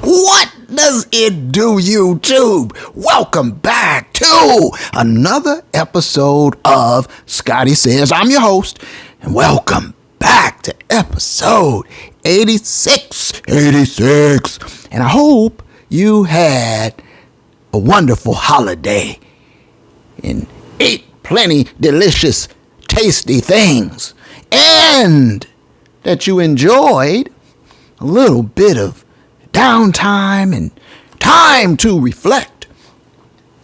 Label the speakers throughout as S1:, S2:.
S1: What does it do, YouTube? Welcome back to another episode of Scotty Says. I'm your host, and welcome back to episode 86. And I hope you had a wonderful holiday and ate plenty delicious, tasty things, and that you enjoyed a little bit of downtime and time to reflect.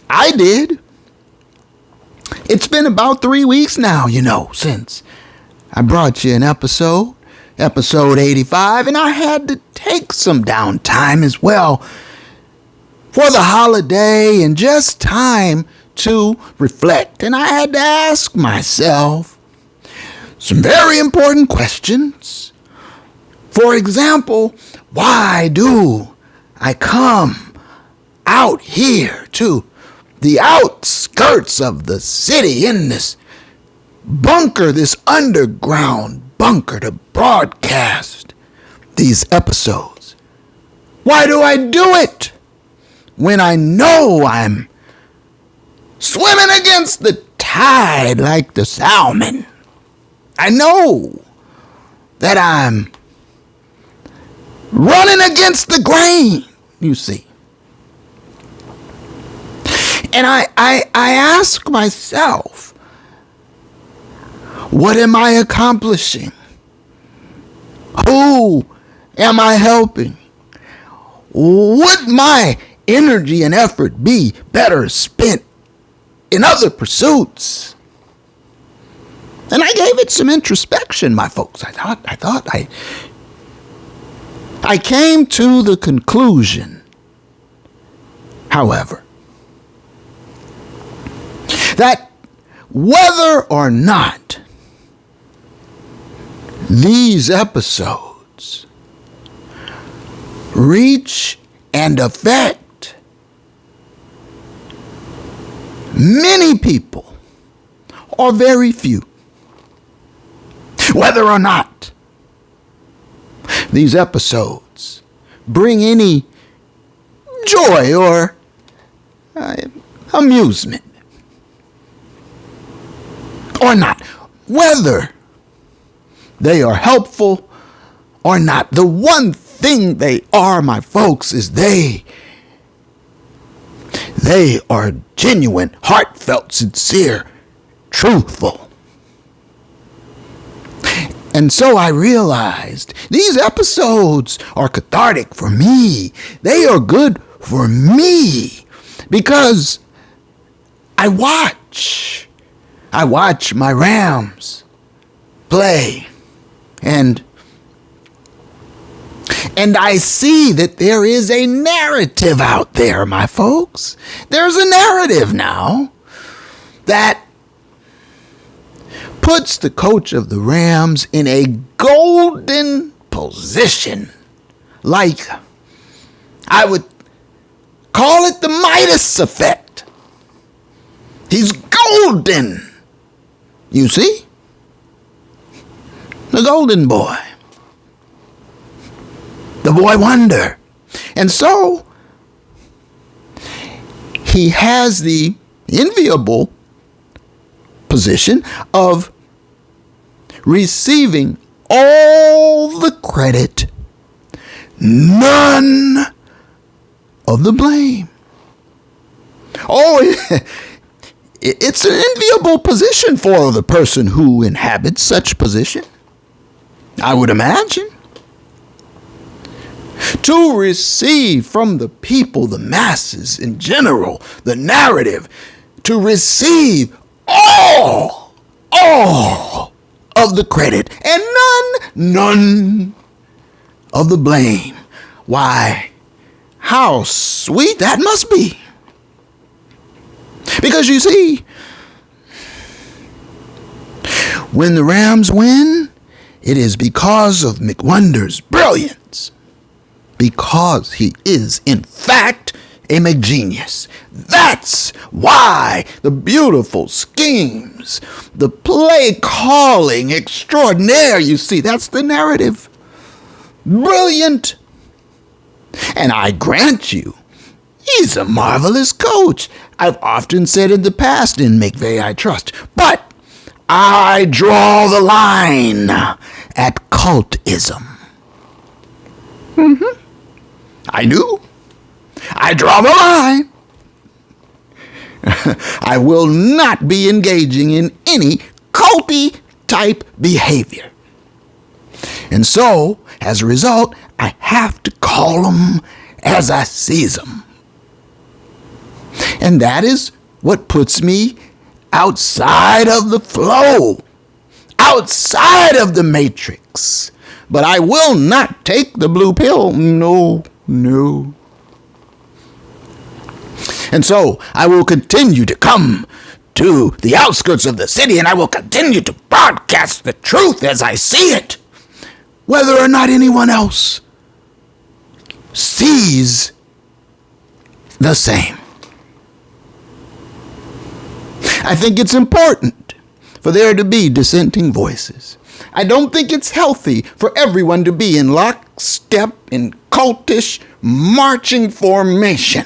S1: I did. It's been about 3 weeks now, since I brought you an episode 85, and I had to take some downtime as well for the holiday and just time to reflect. And I had to ask myself some very important questions. For example, why do I come out here to the outskirts of the city in this bunker, this underground bunker, to broadcast these episodes? Why do I do it when I know I'm swimming against the tide like the salmon? I know that I'm running against the grain, you see. And I ask myself, what am I accomplishing? Who am I helping? Would my energy and effort be better spent in other pursuits? And I gave it some introspection, my folks. I came to the conclusion, however, that whether or not these episodes reach and affect many people or very few, whether or not these episodes bring any joy or amusement or not, whether they are helpful or not, the one thing they are, my folks, is they are genuine, heartfelt, sincere, truthful. And so I realized these episodes are cathartic for me. They are good for me because I watch my Rams play, and I see that there is a narrative out there, my folks. There's a narrative now that puts the coach of the Rams in a golden position. Like, I would call it the Midas effect. He's golden. You see? The golden boy. The boy wonder. And so, he has the enviable position of receiving all the credit, none of the blame. Oh, it's an enviable position for the person who inhabits such position, I would imagine. To receive from the people, the masses in general, the narrative, to receive all of the credit and none of the blame. Why, how sweet that must be. Because you see, when the Rams win, it is because of McWonder's brilliance. Because he is, in fact, a McGenius. That's why the beautiful schemes, the play calling extraordinaire, you see, that's the narrative. Brilliant. And I grant you, he's a marvelous coach. I've often said in the past, in McVay I trust. But I draw the line at cultism. I do. I draw the line. I will not be engaging in any culty type behavior. And so, as a result, I have to call them as I sees them. And that is what puts me outside of the flow, outside of the matrix. But I will not take the blue pill. No. And so I will continue to come to the outskirts of the city, and I will continue to broadcast the truth as I see it, whether or not anyone else sees the same. I think it's important for there to be dissenting voices. I don't think it's healthy for everyone to be in lockstep in cultish marching formation.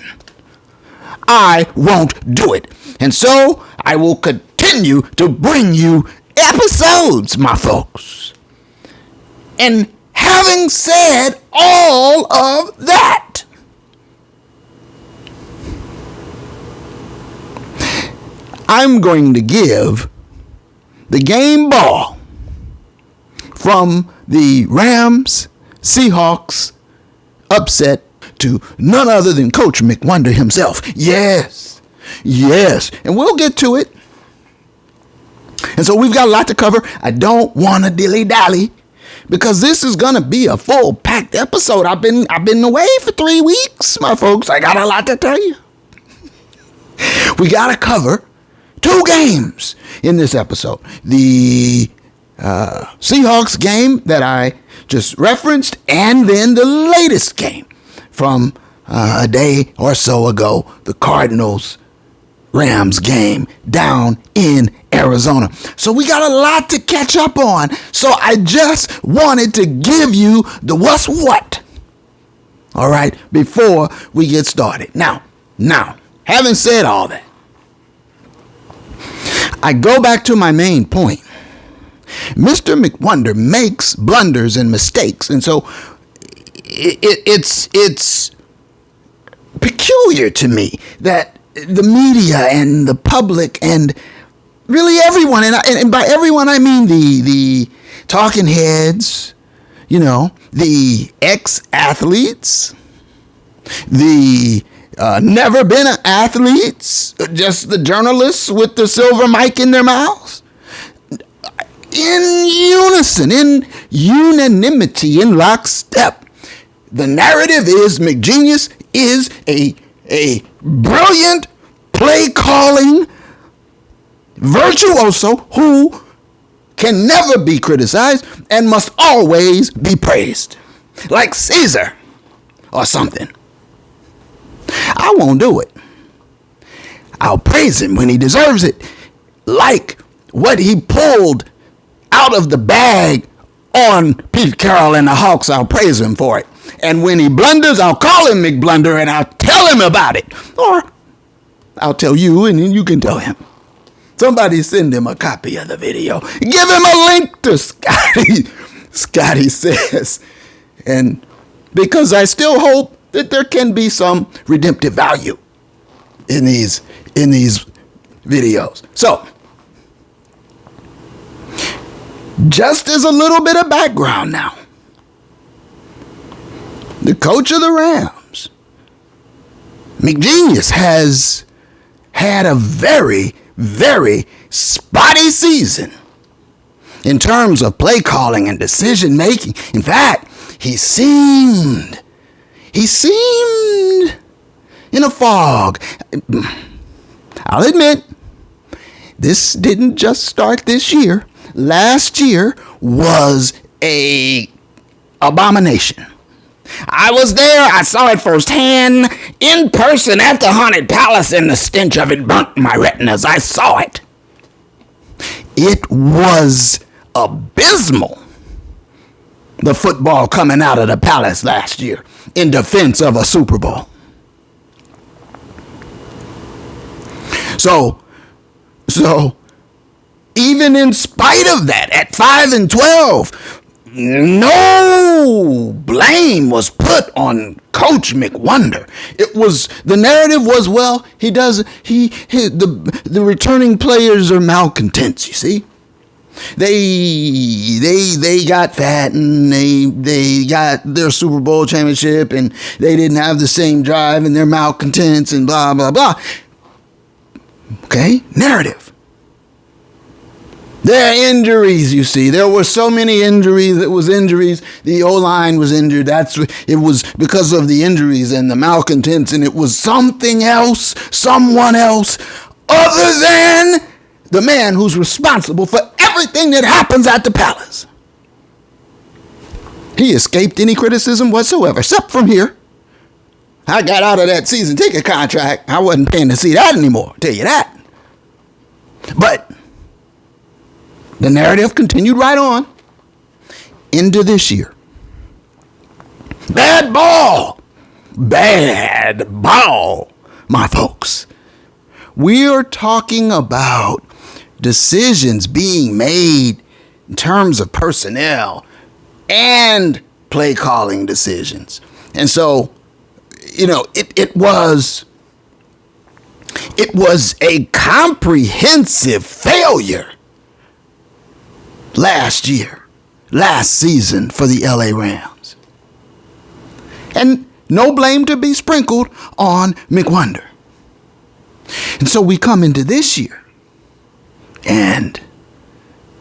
S1: I won't do it. And so I will continue to bring you episodes, my folks. And having said all of that, I'm going to give the game ball from the Rams Seahawks upset to none other than Coach McWonder himself. Yes. And we'll get to it. And so we've got a lot to cover. I don't want to dilly-dally because this is going to be a full-packed episode. I've been away for 3 weeks, my folks. I got a lot to tell you. We got to cover 2 games in this episode. The Seahawks game that I just referenced, and then the latest game from a day or so ago, the Cardinals-Rams game down in Arizona. So we got a lot to catch up on. So I just wanted to give you the what's what. All right, before we get started. Now, having said all that, I go back to my main point. Mr. McWonder makes blunders and mistakes, and so it's peculiar to me that the media and the public and really everyone, and by everyone I mean the talking heads, the ex-athletes, the never been athletes, just the journalists with the silver mic in their mouths, in unison, in unanimity, in lockstep. The narrative is McGenius is a brilliant play-calling virtuoso who can never be criticized and must always be praised, like Caesar or something. I won't do it. I'll praise him when he deserves it, like what he pulled out of the bag on Pete Carroll and the Hawks. I'll praise him for it. And when he blunders, I'll call him McBlunder and I'll tell him about it. Or I'll tell you and then you can tell him. Somebody send him a copy of the video. Give him a link to Scotty. Scotty says. And because I still hope that there can be some redemptive value in these videos. So, just as a little bit of background now, the coach of the Rams, McGenius, has had a very, very spotty season in terms of play calling and decision making. In fact, he seemed in a fog. I'll admit, this didn't just start this year. Last year was a abomination. I was there. I saw it firsthand, in person at the Haunted Palace, and the stench of it burnt my retinas. I saw it. It was abysmal. the football coming out of the palace last year in defense of a Super Bowl. So even in spite of that, at 5-12, no blame was put on Coach McWonder. The narrative was, well, the returning players are malcontents, you see. They got fat and they got their Super Bowl championship and they didn't have the same drive and they're malcontents and blah, blah, blah. Okay, narrative. There are injuries, you see. There were so many injuries. It was injuries. The O-line was injured. It was because of the injuries and the malcontents, and it was something else, someone else, other than the man who's responsible for everything that happens at the palace. He escaped any criticism whatsoever, except from here. I got out of that season ticket contract. I wasn't paying to see that anymore, I'll tell you that. But the narrative continued right on into this year. Bad ball, my folks. We are talking about decisions being made in terms of personnel and play calling decisions. And so, it was a comprehensive failure last season for the LA Rams. And no blame to be sprinkled on McWonder. And so we come into this year, and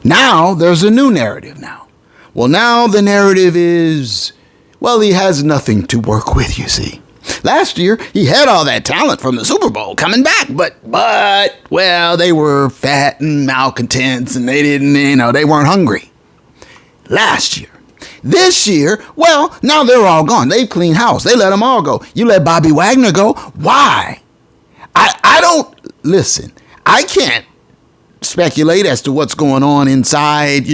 S1: now there's a new narrative now. Well, now the narrative is, well, he has nothing to work with, you see. Last year, he had all that talent from the Super Bowl coming back, but well, they were fat and malcontents, and they weren't hungry. Last year. This year, well, now they're all gone. They've cleaned house. They let them all go. You let Bobby Wagner go. Why? I don't, listen, I can't speculate as to what's going on inside,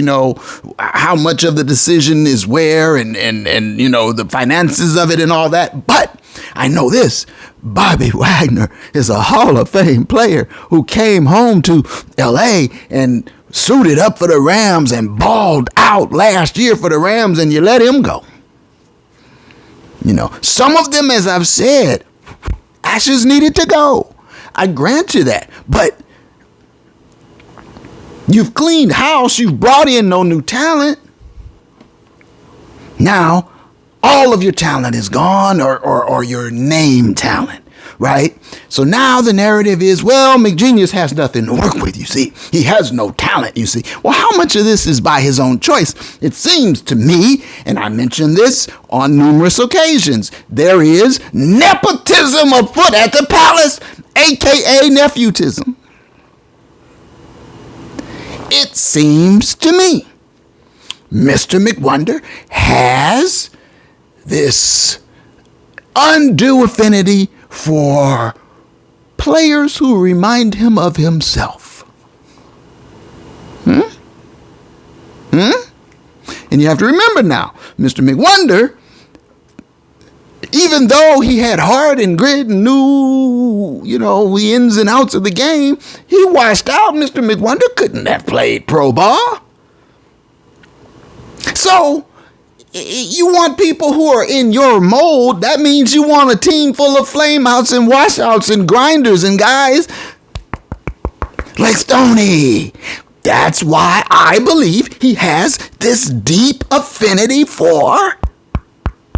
S1: how much of the decision is where and the finances of it and all that. But I know this, Bobby Wagner is a Hall of Fame player who came home to LA and suited up for the Rams and balled out last year for the Rams, and you let him go. Some of them, as I've said, ashes needed to go. I grant you that. But you've cleaned house. You've brought in no new talent. Now, all of your talent is gone, or your name talent, right? So now the narrative is, well, McGenius has nothing to work with, you see. He has no talent, you see. Well, how much of this is by his own choice? It seems to me, and I mentioned this on numerous occasions, there is nepotism afoot at the palace, a.k.a. nephewtism. It seems to me Mr. McWonder has this undue affinity for players who remind him of himself. And you have to remember now, Mr. McWonder, even though he had heart and grit and knew, the ins and outs of the game, he washed out. Mr. McWonder couldn't have played pro ball. So, you want people who are in your mold. That means you want a team full of flameouts and washouts and grinders and guys like Stoney. That's why I believe he has this deep affinity for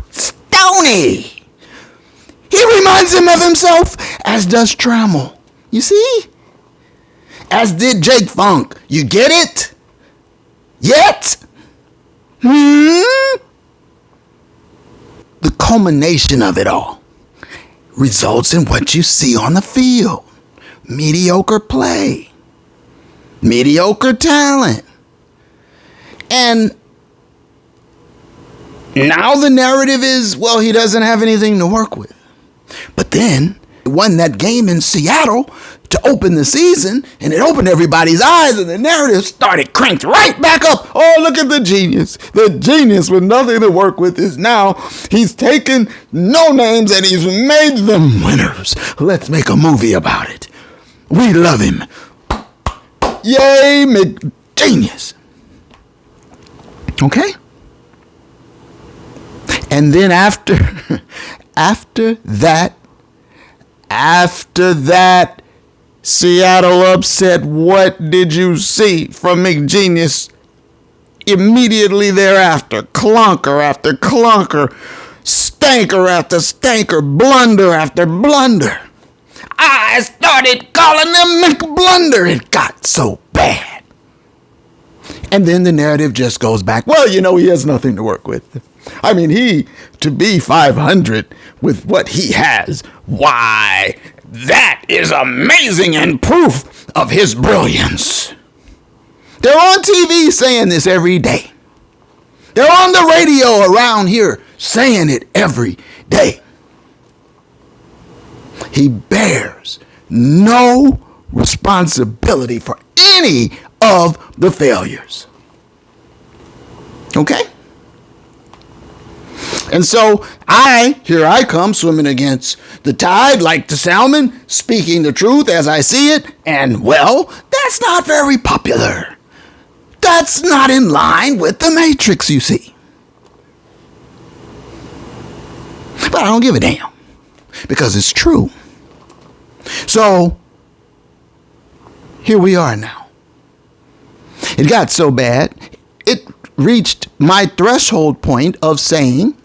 S1: Stoney. He reminds him of himself, as does Trammell. You see? As did Jake Funk. You get it? Yet? The culmination of it all results in what you see on the field. Mediocre play. Mediocre talent. And now the narrative is, well, he doesn't have anything to work with. But then won that game in Seattle to open the season, and it opened everybody's eyes, and the narrative started cranked right back up. Oh, look at the genius. The genius with nothing to work with is now he's taken no names and he's made them winners. Let's make a movie about it. We love him. Yay, McGenius. Okay? And then after that Seattle upset, what did you see from McGenius? Immediately thereafter, clunker after clunker, stanker after stanker, blunder after blunder. I started calling him McBlunder. It got so bad. And then the narrative just goes back. Well, he has nothing to work with. I mean, to be 500 with what he has, why, that is amazing and proof of his brilliance. They're on TV saying this every day. They're on the radio around here saying it every day. He bears no responsibility for any of the failures. Okay? And so here I come swimming against the tide like the salmon, speaking the truth as I see it, and well, that's not very popular. That's not in line with the matrix, you see. But I don't give a damn, because it's true. So, here we are now. It got so bad, it reached my threshold point of saying,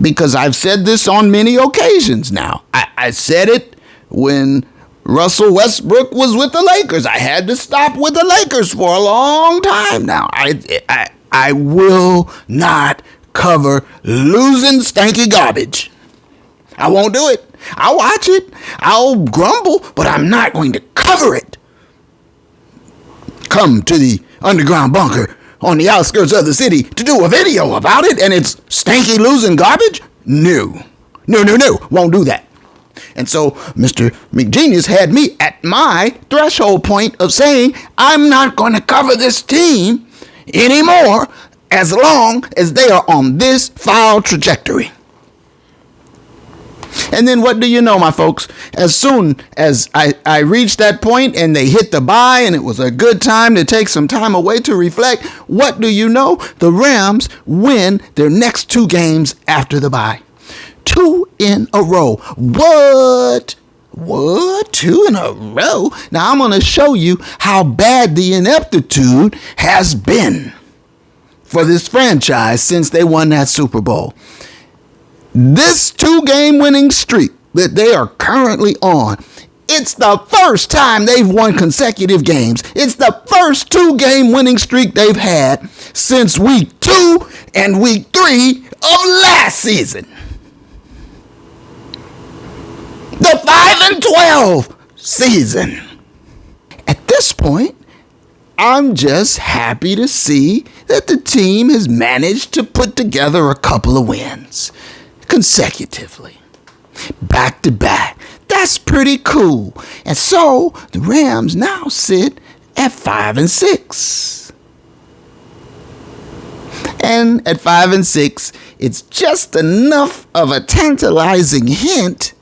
S1: because I've said this on many occasions now. I said it when Russell Westbrook was with the Lakers. I had to stop with the Lakers for a long time now. I will not cover losing stanky garbage. I won't do it. I'll watch it. I'll grumble, but I'm not going to cover it. Come to the underground bunker on the outskirts of the city to do a video about it, and it's stanky losing garbage? No. Won't do that. And so Mr. McGenius had me at my threshold point of saying, I'm not going to cover this team anymore as long as they are on this foul trajectory. And then what do you know, my folks? As soon as I reached that point and they hit the bye and it was a good time to take some time away to reflect, what do you know? The Rams win their next 2 games after the bye. 2 in a row. What? 2 in a row? Now I'm going to show you how bad the ineptitude has been for this franchise since they won that Super Bowl. This 2-game winning streak that they are currently on, it's the first time they've won consecutive games. It's the first 2-game winning streak they've had since week 2 and week 3 of last season. The 5-12 season. At this point, I'm just happy to see that the team has managed to put together a couple of wins consecutively, back to back. That's pretty cool. And so the Rams now sit at 5-6. And at 5-6, it's just enough of a tantalizing hint.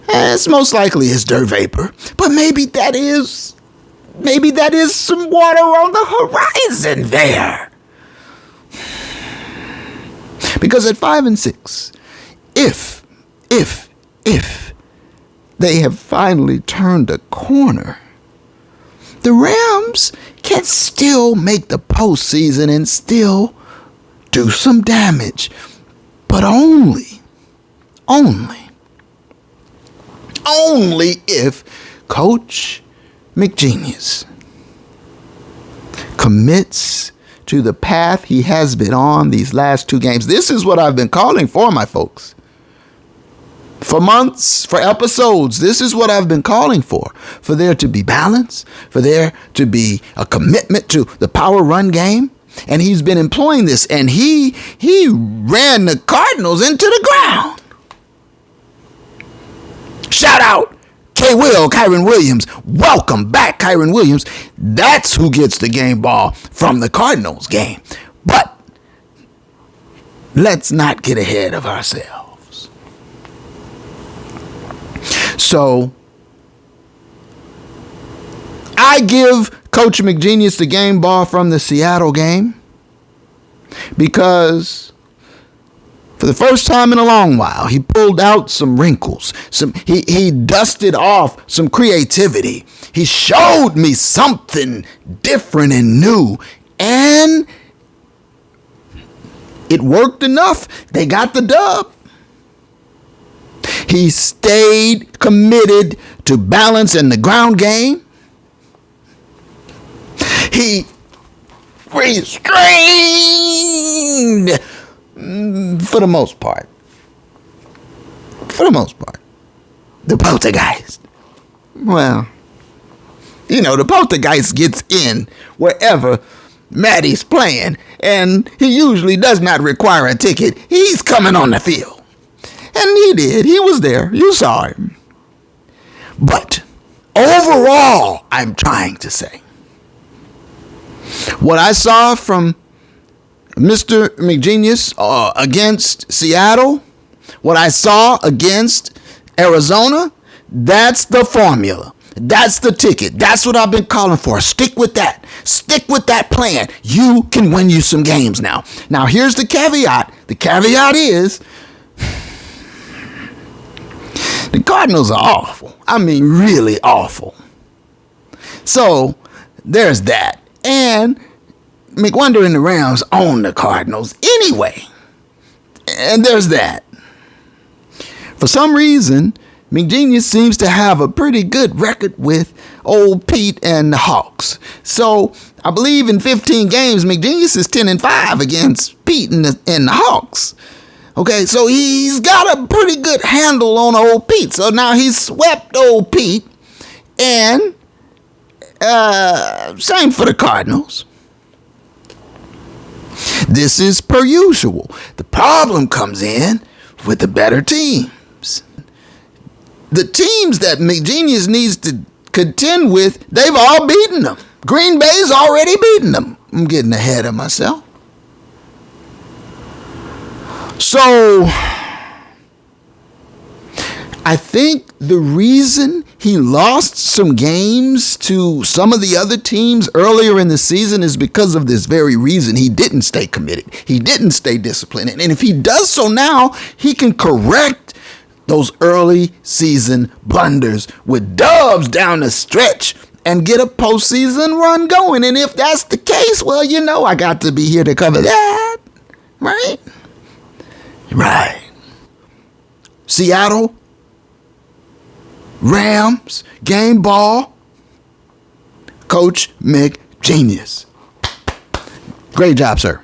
S1: It's most likely it's dirt vapor, but maybe that is some water on the horizon there. Because at 5-6, if they have finally turned a corner, the Rams can still make the postseason and still do some damage. But only if Coach McGenius commits to the path he has been on these last 2 games. This is what I've been calling for, my folks. For months, for episodes, this is what I've been calling for. For there to be balance, for there to be a commitment to the power run game. And he's been employing this, and he ran the Cardinals into the ground. Will, Kyron Williams. Welcome back, Kyron Williams. That's who gets the game ball from the Cardinals game. But let's not get ahead of ourselves. So I give Coach McGenius the game ball from the Seattle game because for the first time in a long while, he pulled out some wrinkles. He dusted off some creativity. He showed me something different and new. And it worked enough. They got the dub. He stayed committed to balance in the ground game. He restrained for the most part. The poltergeist. Well, the poltergeist gets in wherever Maddie's playing, and he usually does not require a ticket. He's coming on the field. And he did. He was there. You saw him. But overall, I'm trying to say, what I saw from Mr. McGenius against Seattle, what I saw against Arizona, that's the formula. That's the ticket. That's what I've been calling for. Stick with that. Stick with that plan. You can win you some games now. Now, here's the caveat. The caveat is the Cardinals are awful. I mean, really awful. So, there's that. And McWonder and the Rams own the Cardinals anyway. And there's that. For some reason, McGenius seems to have a pretty good record with old Pete and the Hawks. So I believe in 15 games, McGenius is 10-5 against Pete and the Hawks. Okay, so he's got a pretty good handle on old Pete. So now he's swept old Pete. And same for the Cardinals. This is per usual. The problem comes in with the better teams. The teams that McGenius needs to contend with, they've all beaten them. Green Bay's already beaten them. I'm getting ahead of myself. So, I think the reason he lost some games to some of the other teams earlier in the season is because of this very reason. He didn't stay committed. He didn't stay disciplined. And if he does so now, he can correct those early season blunders with dubs down the stretch and get a postseason run going. And if that's the case, well, I got to be here to cover that. Right? Right. Seattle Rams game ball, Coach McGenius. Great job, sir.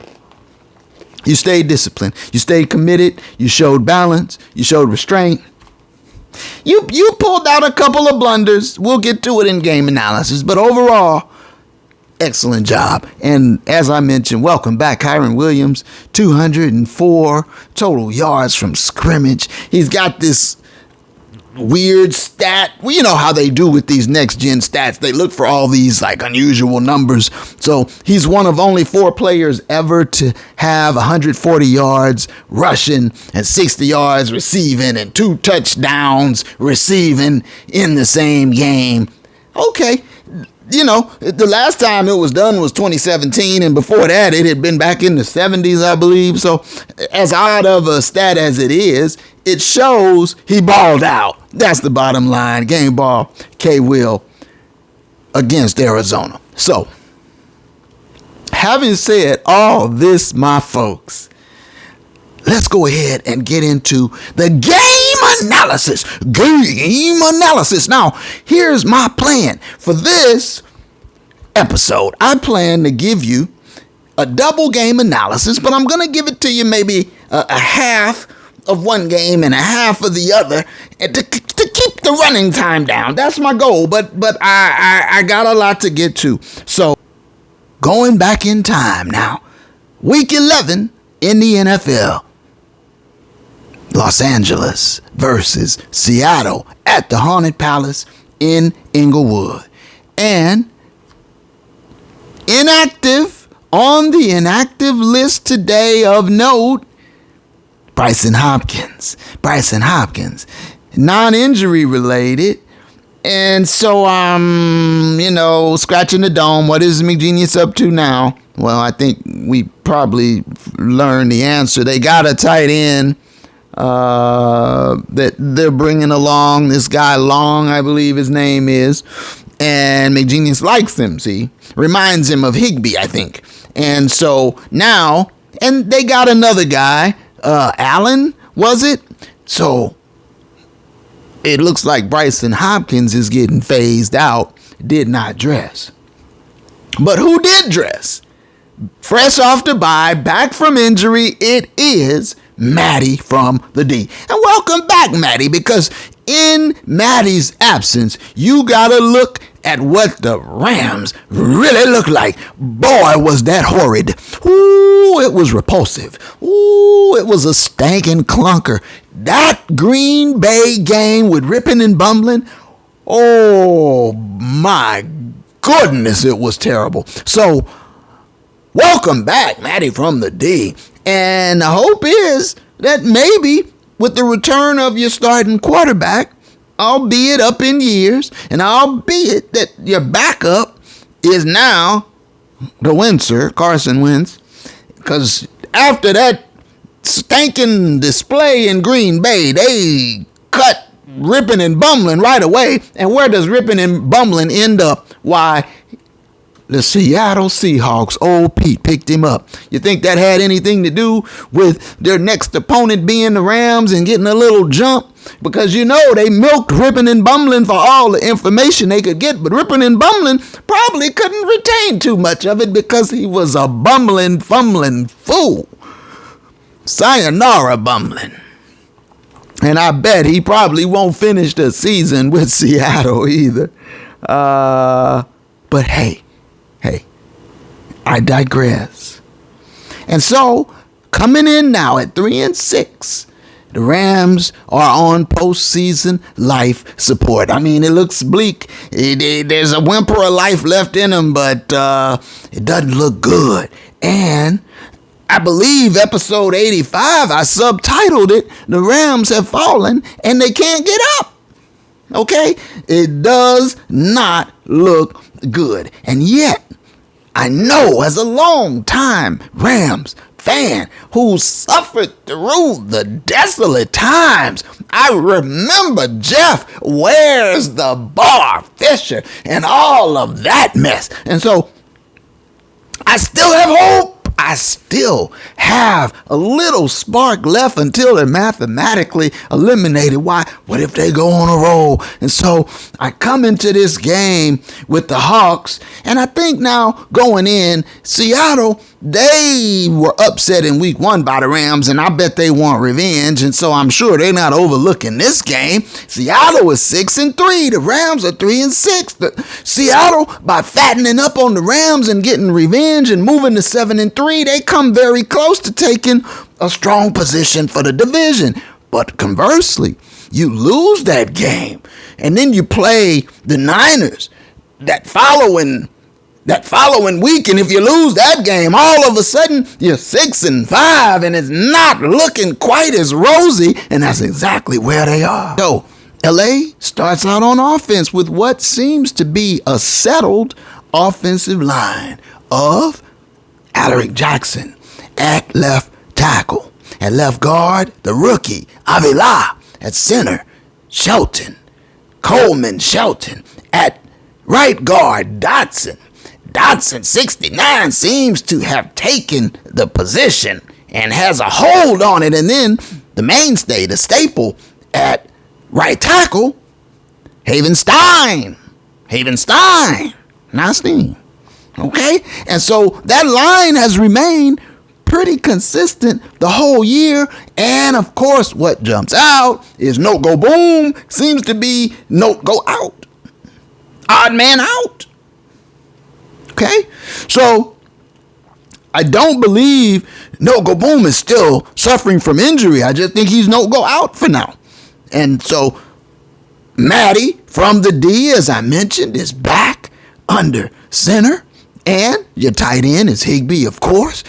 S1: You stayed disciplined. You stayed committed. You showed balance. You showed restraint. You pulled out a couple of blunders. We'll get to it in game analysis. But overall, excellent job. And as I mentioned, welcome back, Kyron Williams. 204 total yards from scrimmage. He's got this weird stat. Well, you know how they do with these next gen stats. They look for all these unusual numbers. So he's one of only 4 players ever to have 140 yards rushing and 60 yards receiving and 2 touchdowns receiving in the same game. Okay. The last time it was done was 2017, and before that it had been back in the 70s, I believe. So as odd of a stat as it is, it shows he balled out. That's the bottom line. Game ball, K-Will against Arizona. So, having said all this, my folks, let's go ahead and get into the game analysis. Game analysis. Now, here's my plan for this episode. I plan to give you a double game analysis, but I'm going to give it to you maybe a half of one game and a half of the other, and to keep the running time down. That's my goal, but I got a lot to get to. So, going back in time now, week 11 in the NFL. Los Angeles versus Seattle at the Haunted Palace in Inglewood. And inactive, on the inactive list today of note, Bryson Hopkins, non-injury related. And so I'm, scratching the dome. What is McGenius up to now? Well, I think we probably learned the answer. They got a tight end that they're bringing along. This guy Long, I believe his name is. And McGenius likes him, see? Reminds him of Higbee, I think. And so now, and they got another guy, Allen, was it? So it looks like Bryson Hopkins is getting phased out, did not dress. But who did dress? Fresh off the bye, back from injury, it is Matty from the D. And welcome back, Matty, because in Matty's absence, you gotta look at what the Rams really look like. Boy, was that horrid. Ooh, it was repulsive. Ooh, it was a stankin' clunker. That Green Bay game with ripping and bumbling, oh my goodness, it was terrible. So, welcome back, Matty from the D. And the hope is that maybe with the return of your starting quarterback, albeit up in years, and albeit that your backup is now the Windsor, Carson Wentz, because after that stinking display in Green Bay, they cut ripping and bumbling right away. And where does ripping and bumbling end up? Why, the Seattle Seahawks, old Pete picked him up. You think that had anything to do with their next opponent being the Rams and getting a little jump? Because they milked Rippin' and Bumbling for all the information they could get, but Rippin' and Bumbling probably couldn't retain too much of it because he was a bumbling, fumbling fool. Sayonara bumbling. And I bet he probably won't finish the season with Seattle either. But hey, I digress. And so, coming in now at 3-6, the Rams are on postseason life support. I mean, it looks bleak. There's a whimper of life left in them, but it doesn't look good. And I believe episode 85, I subtitled it, The Rams Have Fallen and They Can't Get Up. Okay? It does not look good. And yet, I know as a long-time Rams fan who suffered through the desolate times, I remember Jeff, where's the bar, Fisher, and all of that mess. And so, I still have hope. I still have a little spark left until they're mathematically eliminated. Why? What if they go on a roll? And so I come into this game with the Hawks, and I think now going in, Seattle, they were upset in week 1 by the Rams, and I bet they want revenge, and so I'm sure they're not overlooking this game. Seattle is 6-3. The Rams are 3-6. Seattle, by fattening up on the Rams and getting revenge and moving to 7-3, they come very close to taking a strong position for the division. But conversely, you lose that game, and then you play the Niners that following week, and if you lose that game, all of a sudden you're 6-5, and it's not looking quite as rosy, and that's exactly where they are. So LA starts out on offense with what seems to be a settled offensive line of Alaric Jackson at left tackle. At left guard, the rookie, Avila. At center, Coleman Shelton. At right guard, Dotson. Dotson, 69, seems to have taken the position and has a hold on it. And then the mainstay, the staple, at right tackle, Havenstein. Nice thing. Okay? And so that line has remained pretty consistent the whole year. And of course, what jumps out is no go boom seems to be no go out. Odd man out. Okay? So I don't believe no go boom is still suffering from injury. I just think he's no go out for now. And so Matty from the D, as I mentioned, is back under center. And your tight end is Higbee, of course.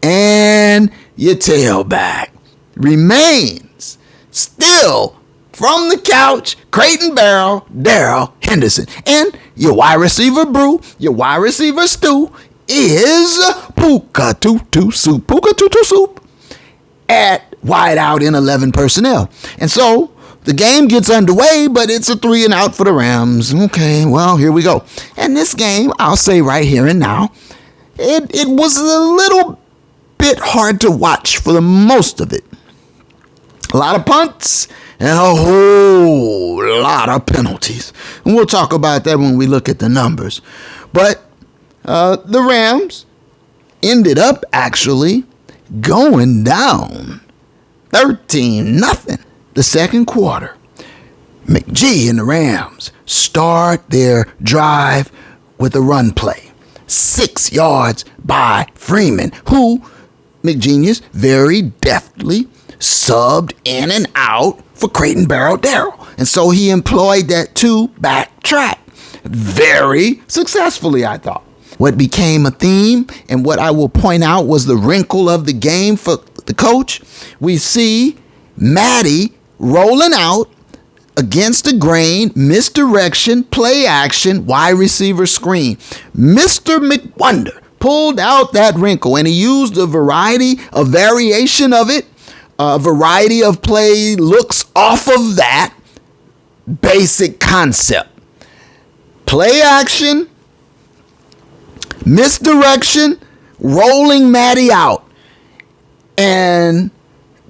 S1: And your tailback remains still from the couch, Creighton Barrow, Darrell Henderson. And your wide receiver Brew, your wide receiver Stu is Puka Tutu Soup at wide out in 11 personnel. And so the game gets underway, but it's a 3 and out for the Rams. Okay, well, here we go. And this game, I'll say right here and now, it was a little bit hard to watch for the most of it. A lot of punts and a whole lot of penalties. And we'll talk about that when we look at the numbers. But the Rams ended up actually going down 13-0. The second quarter, McGee and the Rams start their drive with a run play. 6 yards by Freeman, who McGenius very deftly subbed in and out for Creighton Barrow Darrell. And so he employed that 2-back track very successfully, I thought. What became a theme and what I will point out was the wrinkle of the game for the coach. We see Matty rolling out against the grain, misdirection, play action, wide receiver screen. Mr. McWonder pulled out that wrinkle and he used a variation of it, a variety of play looks off of that basic concept. Play action, misdirection, rolling Matty out. And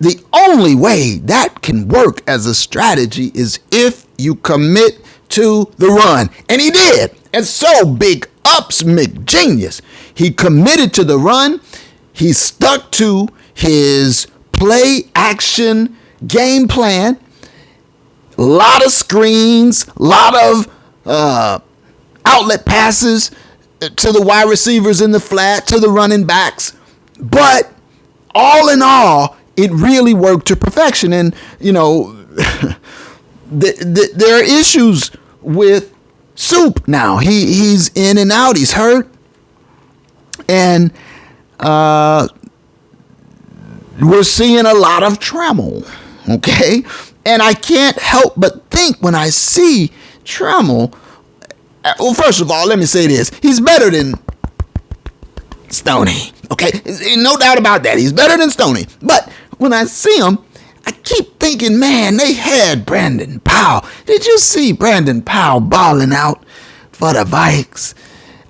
S1: the only way that can work as a strategy is if you commit to the run. And he did. And so big ups McGenius. He committed to the run. He stuck to his play action game plan. A lot of screens, a lot of outlet passes to the wide receivers in the flat, to the running backs. But all in all, it really worked to perfection. And, you know, there are issues with Soup now. He's in and out. He's hurt. And we're seeing a lot of Trammell. Okay? And I can't help but think when I see Trammell, well, first of all, let me say this. He's better than Stoney. Okay? No doubt about that. He's better than Stoney. But when I see him, I keep thinking, man, they had Brandon Powell. Did you see Brandon Powell balling out for the Vikes?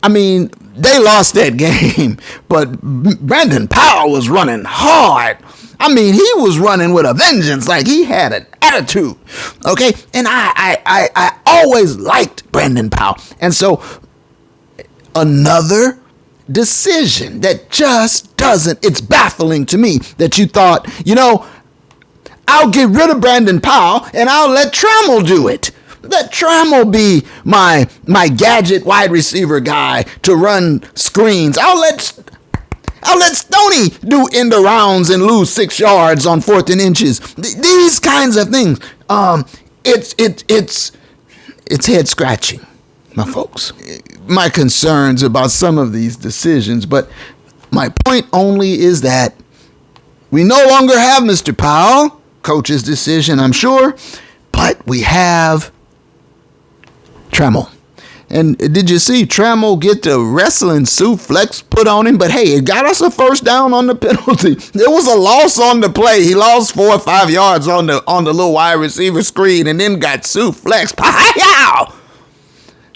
S1: I mean, they lost that game, but Brandon Powell was running hard. I mean, he was running with a vengeance, like he had an attitude. Okay? And I always liked Brandon Powell. And so another decision that just doesn't, it's baffling to me that you thought, you know, I'll get rid of Brandon Powell and I'll let Trammell do it. Let Trammell be my gadget wide receiver guy to run screens. I'll let Stoney do end arounds and lose 6 yards on 4th and inches. These kinds of things. It's head scratching, my folks. My concerns about some of these decisions, but my point only is that we no longer have Mr. Powell, coach's decision, I'm sure, but we have Trammell. And did you see Trammell get the wrestling suplex put on him? But hey, it got us a first down on the penalty. There was a loss on the play. He lost 4 or 5 yards on the little wide receiver screen and then got suplexed. Pow!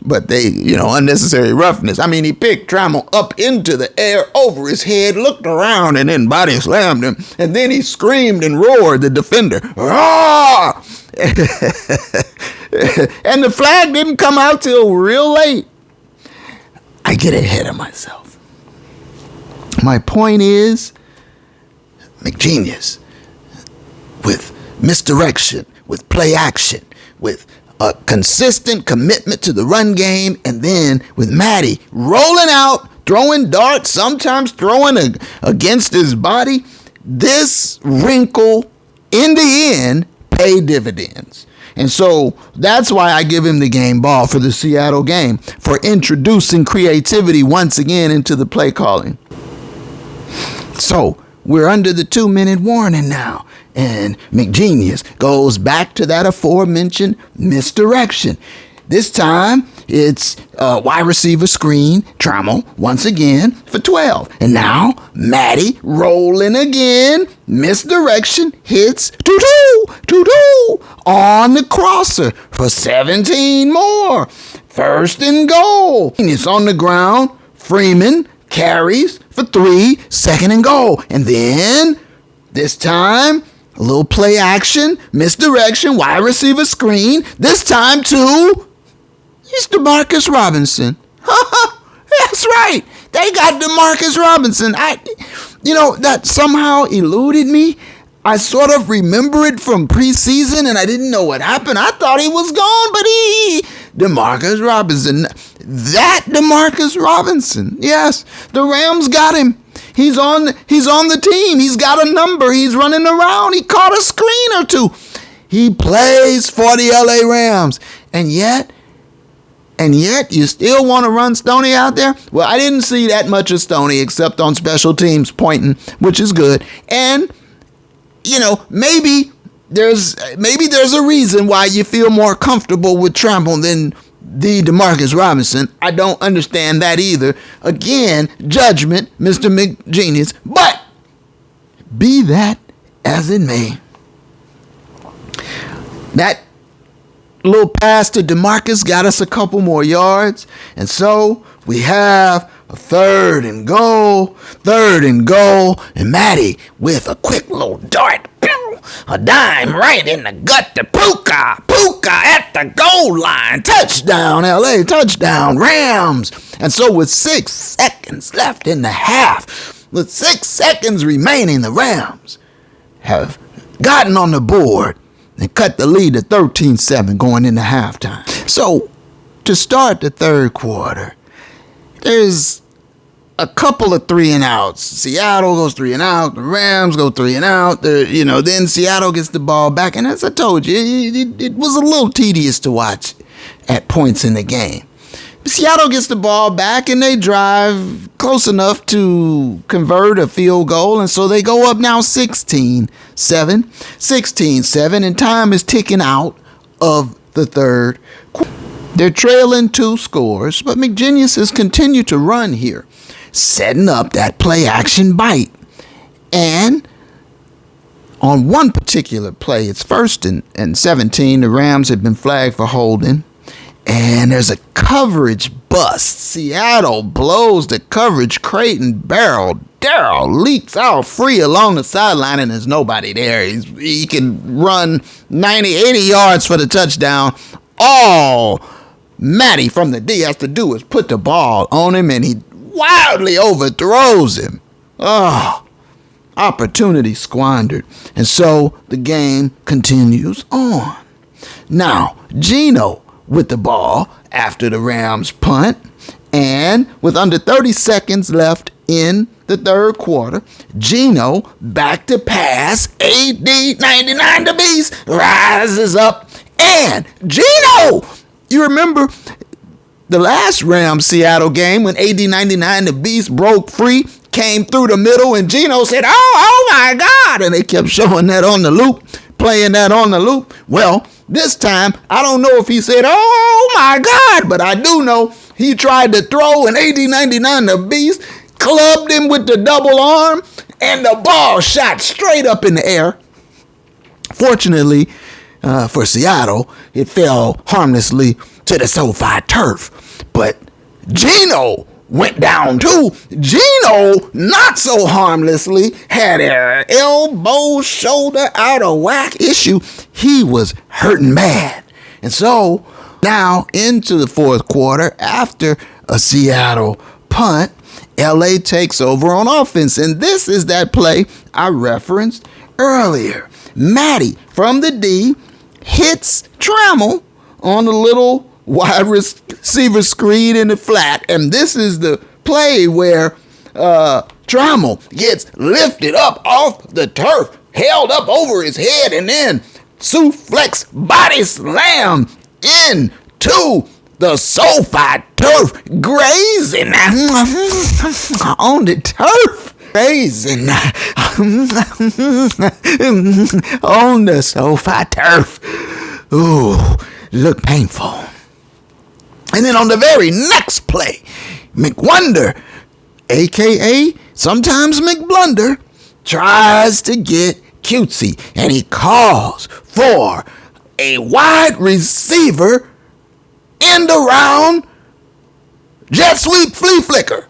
S1: But they, unnecessary roughness. I mean, he picked Trammell up into the air over his head, looked around, and then body slammed him. And then he screamed and roared, the defender. Roar! And the flag didn't come out till real late. I get ahead of myself. My point is, McGenius, with misdirection, with play action, with a consistent commitment to the run game, and then with Matty rolling out, throwing darts, sometimes throwing against his body, this wrinkle in the end pay dividends. And so that's why I give him the game ball for the Seattle game, for introducing creativity once again into the play calling. So we're under the 2-minute warning now. And McGenius goes back to that aforementioned misdirection. This time, it's wide receiver screen, Trammell, once again, for 12. And now, Matty rolling again, misdirection, hits, Tutu, on the crosser for 17 more. First and goal. It's on the ground, Freeman carries for 3, second and goal. And then, this time, a little play action, misdirection, wide receiver screen, this time to... it's DeMarcus Robinson. That's right. They got DeMarcus Robinson. That somehow eluded me. I sort of remember it from preseason, and I didn't know what happened. I thought he was gone, but DeMarcus Robinson. That DeMarcus Robinson. Yes, the Rams got him. He's on the team. He's got a number. He's running around. He caught a screen or two. He plays for the LA Rams. And yet you still want to run Stoney out there? Well, I didn't see that much of Stoney except on special teams pointing, which is good. And, maybe there's a reason why you feel more comfortable with Trammell than the DeMarcus Robinson. I don't understand that either. Again, judgment, Mr. McGenius. But be that as it may, that little pass to DeMarcus got us a couple more yards. And so we have a third and goal. And Matty with a quick little dart. A dime right in the gut to Puka at the goal line. Touchdown, LA. Touchdown, Rams. And so with 6 seconds left in the half, with 6 seconds remaining, the Rams have gotten on the board and cut the lead to 13-7 going into halftime. So, to start the third quarter, there's a couple of 3-and-outs. Seattle goes 3-and-out. The Rams go 3-and-out. Then Seattle gets the ball back. And as I told you, it was a little tedious to watch at points in the game. Seattle gets the ball back and they drive close enough to convert a field goal. And so they go up now 16-7. 16-7, and time is ticking out of the third quarter. They're trailing 2 scores, but McGenius has continued to run here, setting up that play action bite. And on one particular play, it's 1st and 17. The Rams have been flagged for holding. And there's a coverage bust. Seattle blows the coverage crate and barrel. Darrell leaks out free along the sideline, and there's nobody there. He can run 90, 80 yards for the touchdown. All Matty from the D has to do is put the ball on him, and he wildly overthrows him. Opportunity squandered. And so the game continues on. Now, Geno with the ball after the Rams punt, and with under 30 seconds left in the third quarter, Geno back to pass. AD 99 the Beast rises up, and Geno, you remember the last Rams Seattle game when AD 99 the Beast broke free, came through the middle, and Geno said, oh my God, and they kept showing that on the loop, playing that on the loop. Well, this time, I don't know if he said, oh my God, but I do know he tried to throw, and AD 99 the Beast clubbed him with the double arm, and the ball shot straight up in the air. Fortunately for Seattle, it fell harmlessly to the SoFi turf. But Geno went down too. Geno, not so harmlessly, had an elbow, shoulder out of whack issue. He was hurting bad. And so now into the fourth quarter, after a Seattle punt, LA takes over on offense. And this is that play I referenced earlier. Matty from the D hits Trammell on a little wide receiver screen in the flat. And this is the play where Trammell gets lifted up off the turf, held up over his head, and then suplex body slam into the SoFi turf, grazing on the turf. Grazing on the SoFi turf. Ooh, look painful. And then on the very next play, McWonder, a.k.a. sometimes McBlunder, tries to get cutesy, and he calls for a wide receiver end around jet sweep flea flicker.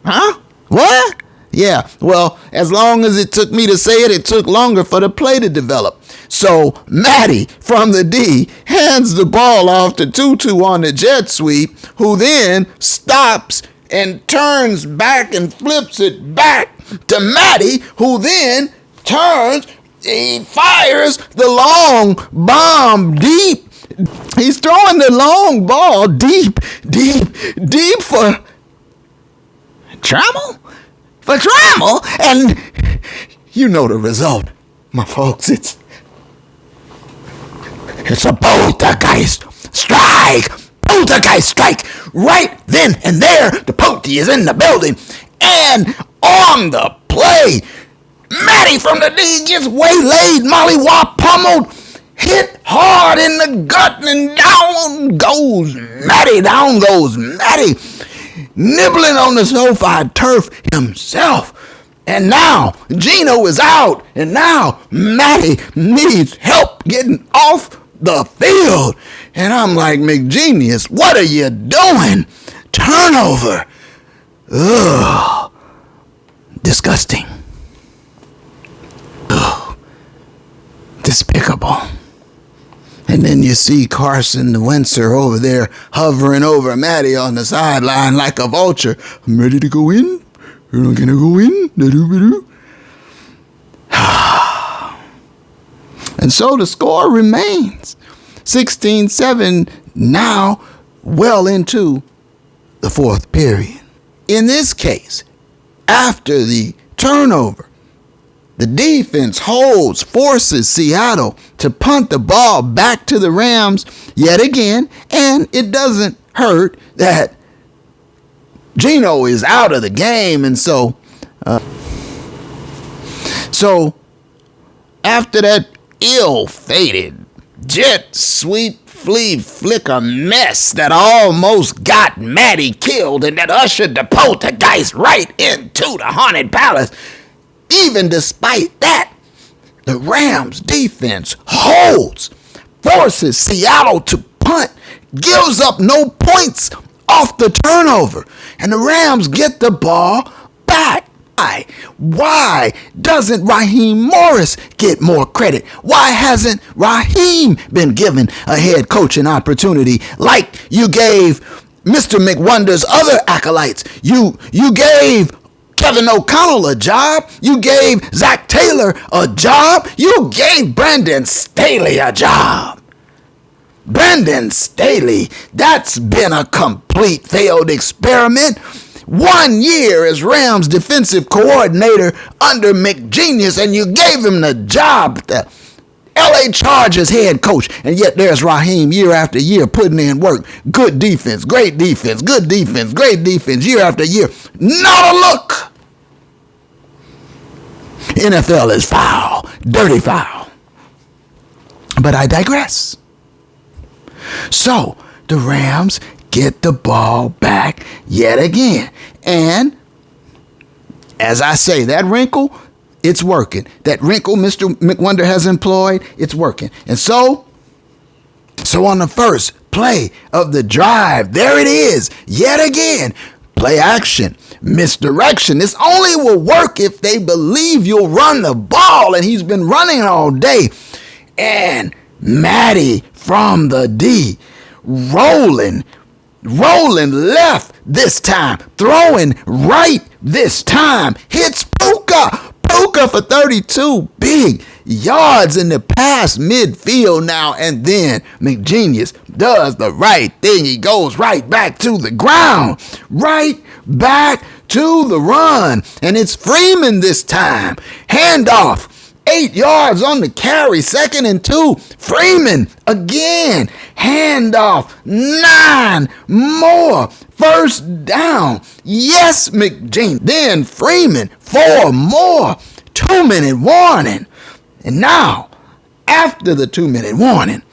S1: Huh? What? Yeah, well, as long as it took me to say it, it took longer for the play to develop. So Matty from the D hands the ball off to Tutu on the jet sweep, who then stops and turns back and flips it back to Matty, who then turns, he fires the long bomb deep. He's throwing the long ball deep for Trammell? For Trammell, and you know the result, my folks. It's a poltergeist strike. Poltergeist strike. Right then and there, the Pokey is in the building, and on the play, Matty from the D gets waylaid, mollywop pummeled, hit hard in the gut, and down goes Matty, nibbling on the SoFi turf himself. And now Gino is out, and now Matty needs help getting off the field. And I'm like, McGenius, what are you doing? Turnover. Ugh. Disgusting. Ugh. Despicable. And then you see Carson Wentz over there hovering over Matty on the sideline like a vulture. I'm ready to go in. I'm going to go in. And so the score remains 16-7 now, well into the fourth period. In this case, after the turnover, the defense forces Seattle to punt the ball back to the Rams yet again, and it doesn't hurt that Gino is out of the game, and so after that ill-fated jet sweep flea flicker mess that almost got Matty killed and that ushered the poltergeist right into the haunted palace, even despite that, the Rams defense holds, forces Seattle to punt, gives up no points off the turnover, and the Rams get the ball back. Why doesn't Raheem Morris get more credit? Why hasn't Raheem been given a head coaching opportunity like you gave Mr. McWonder's other acolytes? You gave Kevin O'Connell a job. You gave Zach Taylor a job. You gave Brandon Staley a job. Brandon Staley, that's been a complete failed experiment. 1 year as Rams defensive coordinator under McGenius, and you gave him the job, the LA Chargers head coach, and yet there's Raheem year after year putting in work. Good defense, great defense, good defense, great defense, year after year. Not a look. NFL is foul, dirty foul. But I digress. So the Rams get the ball back yet again. And as I say, that wrinkle, it's working. That wrinkle Mr. McWonder has employed, it's working. And so on the first play of the drive, there it is, yet again. Play action, misdirection. This only will work if they believe you'll run the ball, and he's been running all day. And Matty from the D, rolling left this time, throwing right this time, hits Puka for 32 big yards in the past midfield now, and then McGenius does the right thing. He goes right back to the ground, right back to the run, and it's Freeman this time. Handoff, 8 yards on the carry, 2nd and 2. Freeman again, handoff, 9 more, 1st down. Yes, McGenie. Then Freeman, 4 more, 2-minute warning. And now, after the 2-minute warning,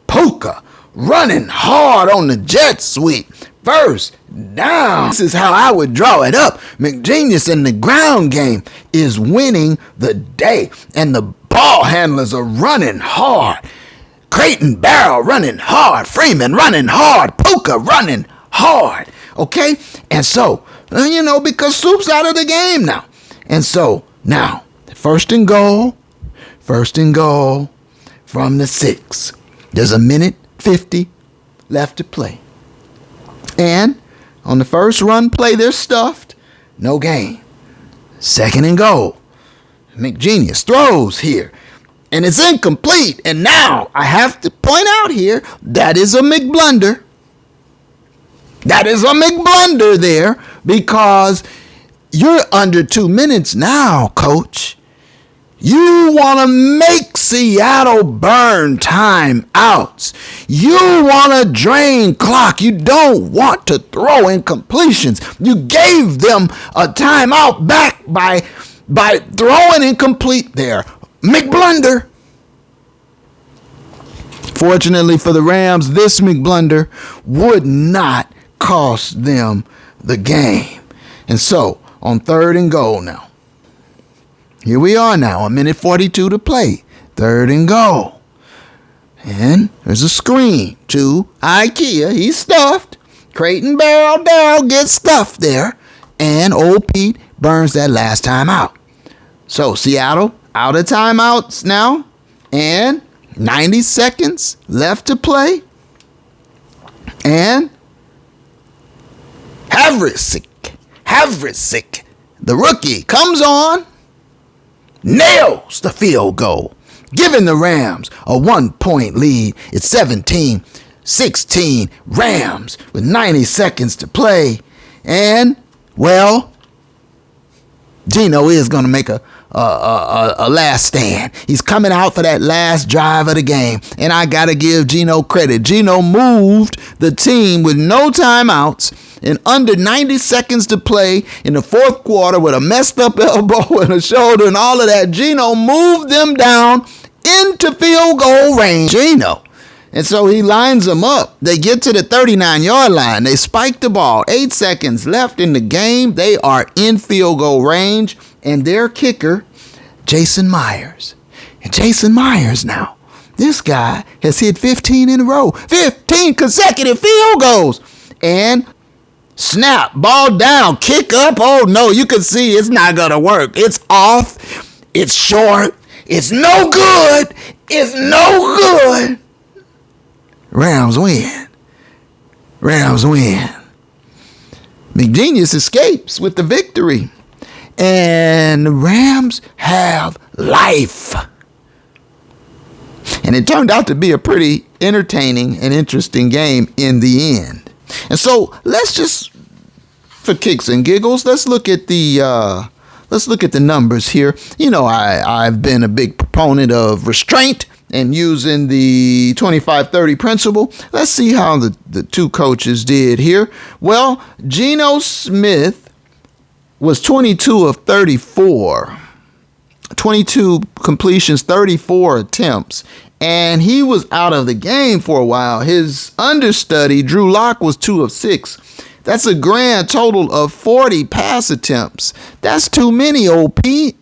S1: Puka running hard on the jet sweep. 1st down. This is how I would draw it up. McGenius in the ground game is winning the day. And the ball handlers are running hard. Creighton Barrow running hard. Freeman running hard. Puka running hard. Okay? And so, because Soup's out of the game now. And so, now, 1st and goal. 1st and goal from the 6. There's 1:50 left to play. And on the first run play, they're stuffed. No gain. 2nd and goal. McGenius throws here. And it's incomplete. And now I have to point out here, that is a McBlunder. That is a McBlunder there, because you're under 2 minutes now, coach. You want to make Seattle burn timeouts. You want to drain clock. You don't want to throw incompletions. You gave them a timeout back by throwing incomplete there. McBlunder. Fortunately for the Rams, this McBlunder would not cost them the game. And so, on 3rd and goal now. Here we are now, 1:42 to play. 3rd and goal. And there's a screen to IKEA. He's stuffed. Creighton Barrow gets stuffed there. And old Pete burns that last time out. So Seattle out of timeouts now. And 90 seconds left to play. And Havrisick, the rookie, comes on. Nails the field goal, giving the Rams a 1-point lead. It's 17-16 Rams with 90 seconds to play. And, well, Geno is going to make a last stand. He's coming out for that last drive of the game. And I got to give Geno credit. Geno moved the team with no timeouts in under 90 seconds to play in the 4th quarter with a messed up elbow and a shoulder and all of that. Geno moved them down into field goal range. Geno. And so he lines them up. They get to the 39-yard line. They spike the ball. 8 seconds left in the game. They are in field goal range. And their kicker, Jason Myers. And Jason Myers now, this guy has hit 15 in a row. 15 consecutive field goals. And snap, ball down, kick up. Oh, no, you can see it's not going to work. It's off. It's short. It's no good. It's no good. Rams win. Rams win. McGenius escapes with the victory. And the Rams have life. And it turned out to be a pretty entertaining and interesting game in the end. And so let's just, for kicks and giggles, let's look at the numbers here. I've been a big proponent of restraint and using the 25-30 principle. Let's see how the two coaches did here. Well, Geno Smith was 22 of 34. 22 completions, 34 attempts. And he was out of the game for a while. His understudy, Drew Lock, was 2 of 6. That's a grand total of 40 pass attempts. That's too many, old Pete.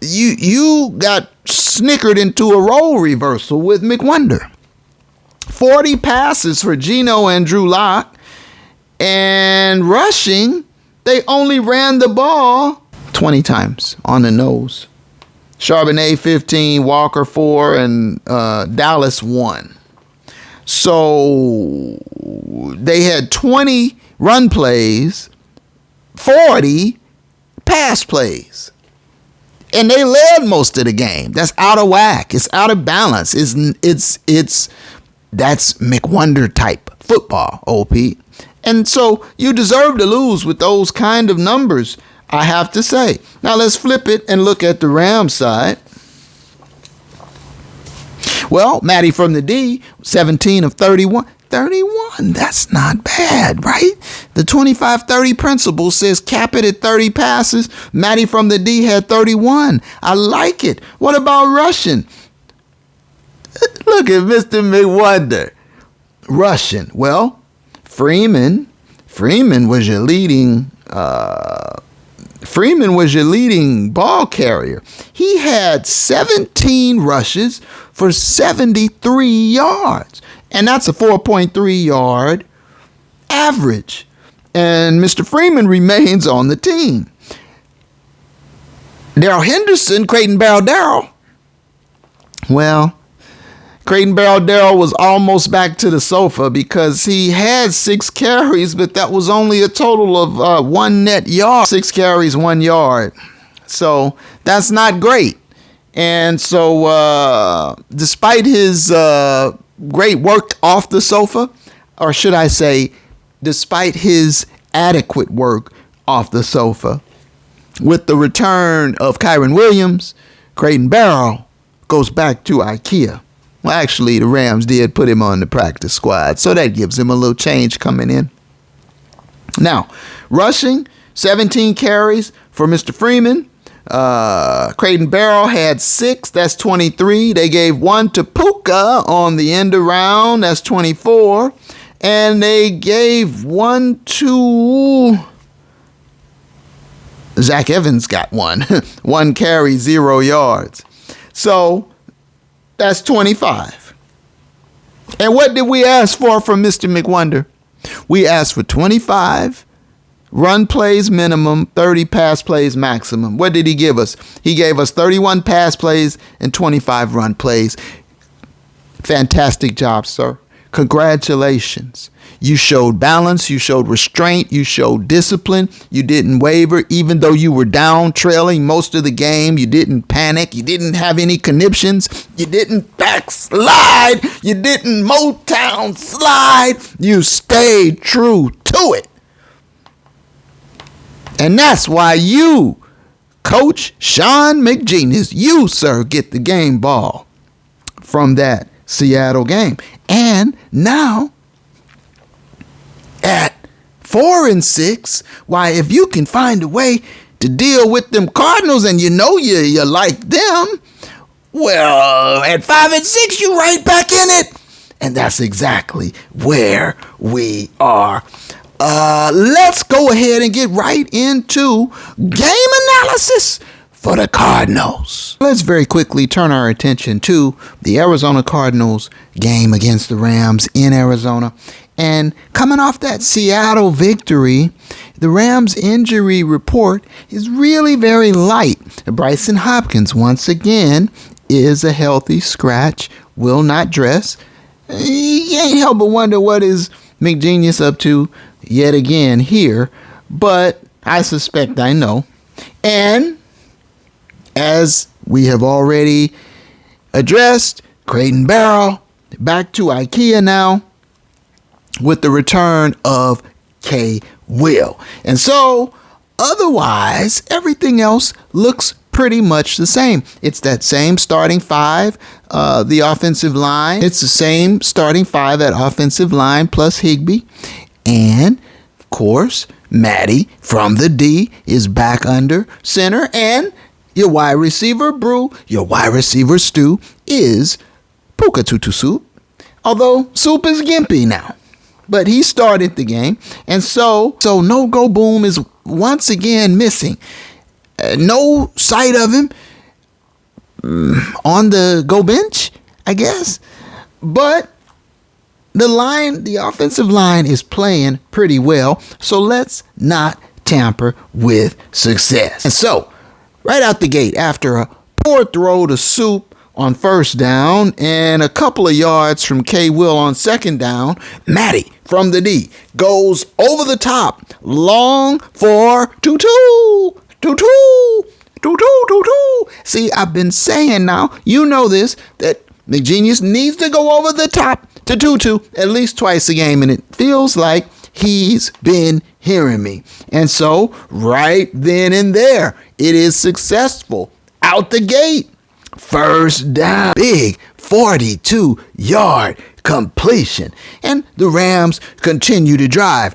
S1: You got snickered into a role reversal with McWonder. 40 passes for Geno and Drew Lock. And rushing, they only ran the ball 20 times on the nose. Charbonnet 15, Walker 4, and Dallas 1. So they had 20 run plays, 40 pass plays. And they led most of the game. That's out of whack. It's out of balance. That's McWonder type football, OP. And so you deserve to lose with those kind of numbers, I have to say. Now let's flip it and look at the Rams side. Well, Maddie from the D, 17 of 31. 31, that's not bad, right? The 25-30 principle says cap it at 30 passes. Maddie from the D had 31. I like it. What about rushing? Look at Mr. McWonder. Rushing. Well, Freeman was your leading ball carrier. He had 17 rushes for 73 yards. And that's a 4.3 yard average. And Mr. Freeman remains on the team. Darrell Henderson, Creighton Barrel Darrell. Well, Creighton Barrel Darrell was almost back to the sofa because he had 6 carries, but that was only a total of 1 net yard. 6 carries, 1 yard. So that's not great. And so despite his great work off the sofa, or should I say, despite his adequate work off the sofa, with the return of Kyron Williams, Creighton Barrel goes back to IKEA. Well, actually, the Rams did put him on the practice squad, so that gives him a little change coming in. Now, rushing, 17 carries for Mr. Freeman. Creighton Barrel had 6, that's 23. They gave 1 to Puka on the end around, that's 24. And they gave 1 to Zach Evans, got 1. 1 carry, 0 yards. So that's 25. And what did we ask for from Mr. McWonder? We asked for 25 run plays minimum, 30 pass plays maximum. What did he give us? He gave us 31 pass plays and 25 run plays. Fantastic job, sir. Congratulations. You showed balance, you showed restraint, you showed discipline. You didn't waver, even though you were down trailing most of the game. You didn't panic. You didn't have any conniptions. You didn't backslide. You didn't Motown slide. You stayed true to it. And that's why you, Coach Sean McGenius, you, sir, get the game ball from that Seattle game. And now, at 4-6, why, if you can find a way to deal with them Cardinals and you know you like them, well, at 5-6, you right back in it. And that's exactly where we are. Let's go ahead and get right into game analysis for the Cardinals. Let's very quickly turn our attention to the Arizona Cardinals game against the Rams in Arizona. And coming off that Seattle victory, the Rams injury report is really very light. Bryson Hopkins, once again, is a healthy scratch, will not dress. You can't help but wonder what is McGenius up to yet again here, but I suspect I know. And as we have already addressed, Creighton Barrel back to IKEA now with the return of K. Will. And so otherwise, everything else looks pretty much the same. It's that same starting 5, the offensive line. It's the same starting 5 at offensive line plus Higbee. And, of course, Maddie from the D is back under center. And your wide receiver, Brew, your wide receiver, Stu, is Puka Tutu Soup. Although Soup is gimpy now. But he started the game. And so No Go Boom is once again missing. No sight of him on the go bench, I guess. But the offensive line is playing pretty well. So let's not tamper with success. And so, right out the gate, after a poor throw to Soup on first down and a couple of yards from K. Will on second down, Matty from the D goes over the top, long for Tutu. See, I've been saying now, you know this, that McGenius needs to go over the top to Tutu at least twice a game, and it feels like he's been hearing me. And so, right then and there, it is successful out the gate first down. Big 42-yard completion. And the Rams continue to drive.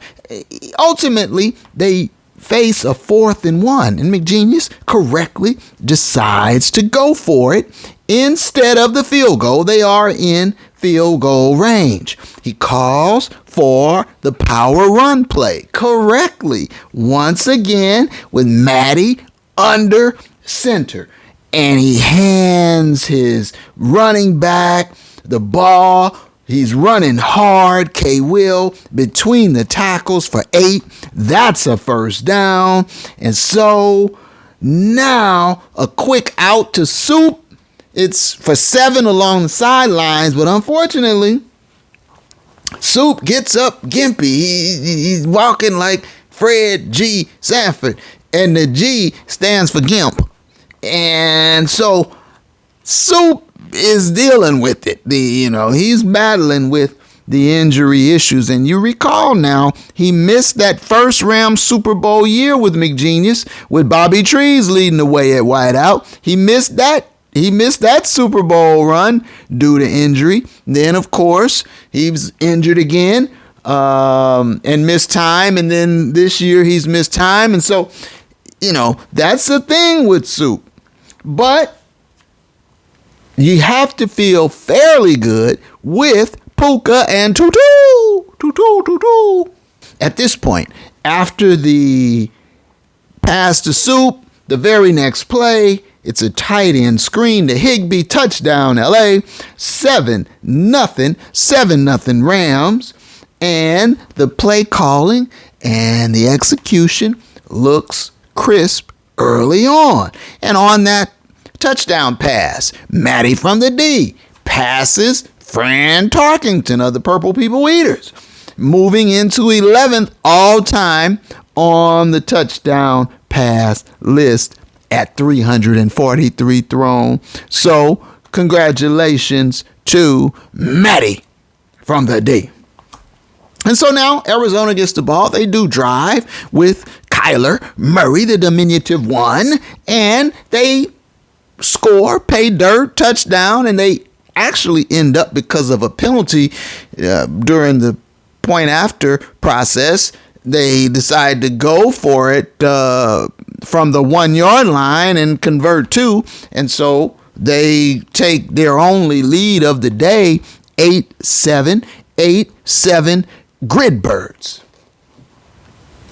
S1: Ultimately, they face a 4th and 1, and McGenius correctly decides to go for it instead of the field goal. They are in field goal range. He calls for the power run play correctly once again with Matty under center, and he hands his running back the ball. He's running hard, K-Will, between the tackles for 8. That's a first down. And so now a quick out to Soup. It's for 7 along the sidelines, but unfortunately, Soup gets up gimpy. He's walking like Fred G. Sanford, and the G stands for Gimp. And so Soup is dealing with it. He's battling with the injury issues. And you recall now, he missed that first Rams Super Bowl year with McGenius, with Bobby Trees leading the way at wideout. He missed that Super Bowl run due to injury. Then, of course, he was injured again and missed time. And then this year he's missed time. And so, that's the thing with Soup. But you have to feel fairly good with Puka and Tutu. At this point, after the pass to Soup, the very next play, it's a tight end screen to Higbee, touchdown LA, 7-0 Rams, and the play calling and the execution looks crisp early on. And on that touchdown pass, Matty from the D passes Fran Tarkington of the Purple People Eaters, moving into 11th all-time on the touchdown pass list at 343 thrown. So, congratulations to Matty from the D. And so now Arizona gets the ball. They do drive with Kyler Murray, the diminutive one, and they score, pay dirt, touchdown, and they actually end up, because of a penalty during the point after process, they decide to go for it from the 1 yard line and convert 2. And so they take their only lead of the day, 8-7 Gridbirds.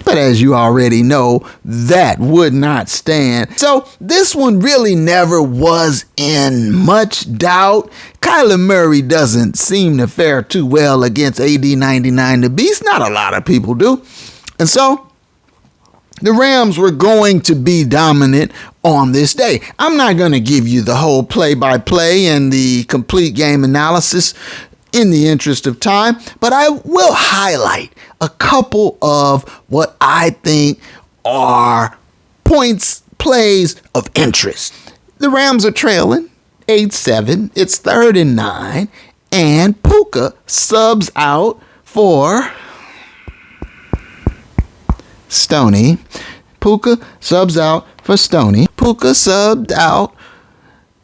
S1: But as you already know, that would not stand. So this one really never was in much doubt. Kyler Murray doesn't seem to fare too well against AD 99 the Beast. Not a lot of people do. And so the Rams were going to be dominant on this day. I'm not going to give you the whole play-by-play and the complete game analysis in the interest of time, but I will highlight a couple of what I think are plays of interest. The Rams are trailing 8-7. It's 3rd and 9, and Puka subs out for Stoney. Puka subs out for Stoney. Puka subbed out,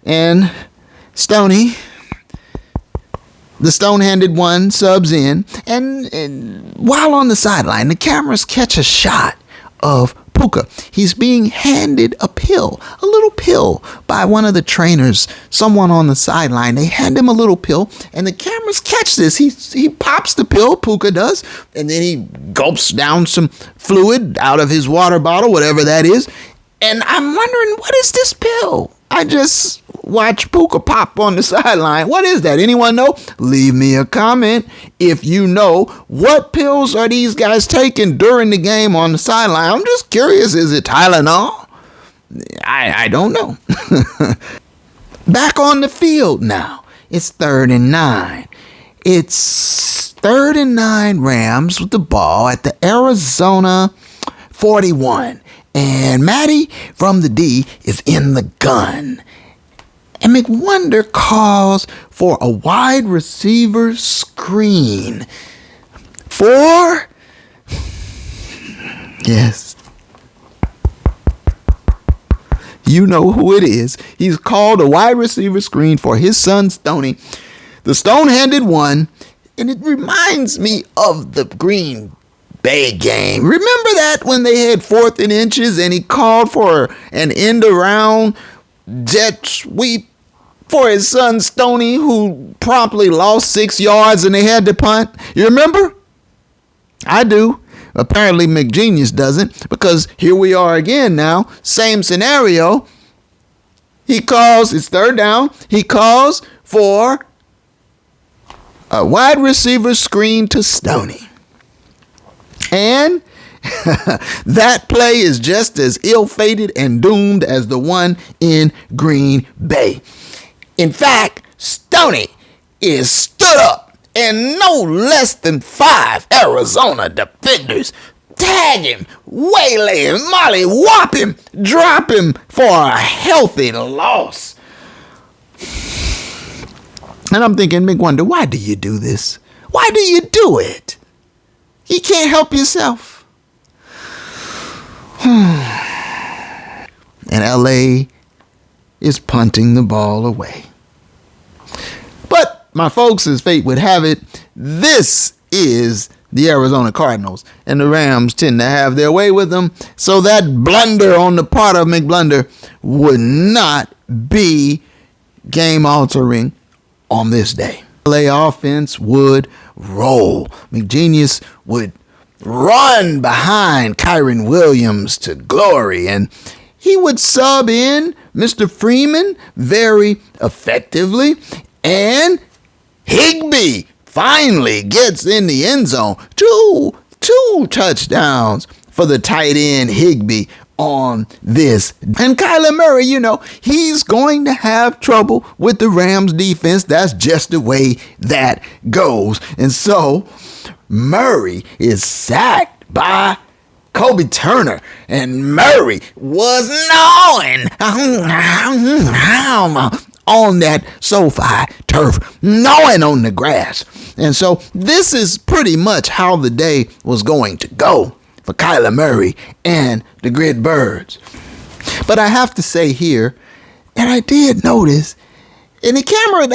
S1: and Stoney, the stone-handed one, subs in, and while on the sideline, the cameras catch a shot of Puka. He's being handed a little pill by one of the trainers, someone on the sideline. They hand him a little pill, and the cameras catch this. He pops the pill, Puka does, and then he gulps down some fluid out of his water bottle, whatever that is. And I'm wondering, what is this pill? I just watched Puka pop on the sideline. What is that? Anyone know? Leave me a comment if you know. What pills are these guys taking during the game on the sideline? I'm just curious. Is it Tylenol? I don't know. Back on the field now. It's 3rd and 9. It's 3rd and 9 Rams with the ball at the Arizona 41. And Matty from the D is in the gun. And McWonder calls for a wide receiver screen for, yes, You know who it is. He's called a wide receiver screen for his son, Stoney. The stone-handed one, and it reminds me of the Green Bay game. Remember that when they had 4th and inches and he called for an end-around jet sweep for his son, Stoney, who promptly lost 6 yards and they had to punt? You remember? I do. Apparently McGenius doesn't, because here we are again now. Same scenario. He calls, it's 3rd down. He calls for a wide receiver screen to Stoney. And that play is just as ill-fated and doomed as the one in Green Bay. In fact, Stoney is stood up and no less than 5 Arizona defenders tag him, waylay him, molly-whop him, drop him for a healthy loss. And I'm thinking, McWonder, why do you do this? Why do you do it? You can't help yourself. And LA is punting the ball away. But my folks, as fate would have it, this is the Arizona Cardinals, and the Rams tend to have their way with them, so that blunder on the part of McBlunder would not be game-altering on this day. LA offense would roll. McGenius would run behind Kyron Williams to glory, and he would sub in Mr. Freeman very effectively, and Higbee finally gets in the end zone. Two touchdowns for the tight end Higbee on this. And Kyler Murray, he's going to have trouble with the Rams defense. That's just the way that goes. And so Murray is sacked by Kobe Turner, and Murray was gnawing on that SoFi turf, gnawing on the grass. And so this is pretty much how the day was going to go for Kyler Murray and the Grit Birds. But I have to say here, and I did notice, in the camera,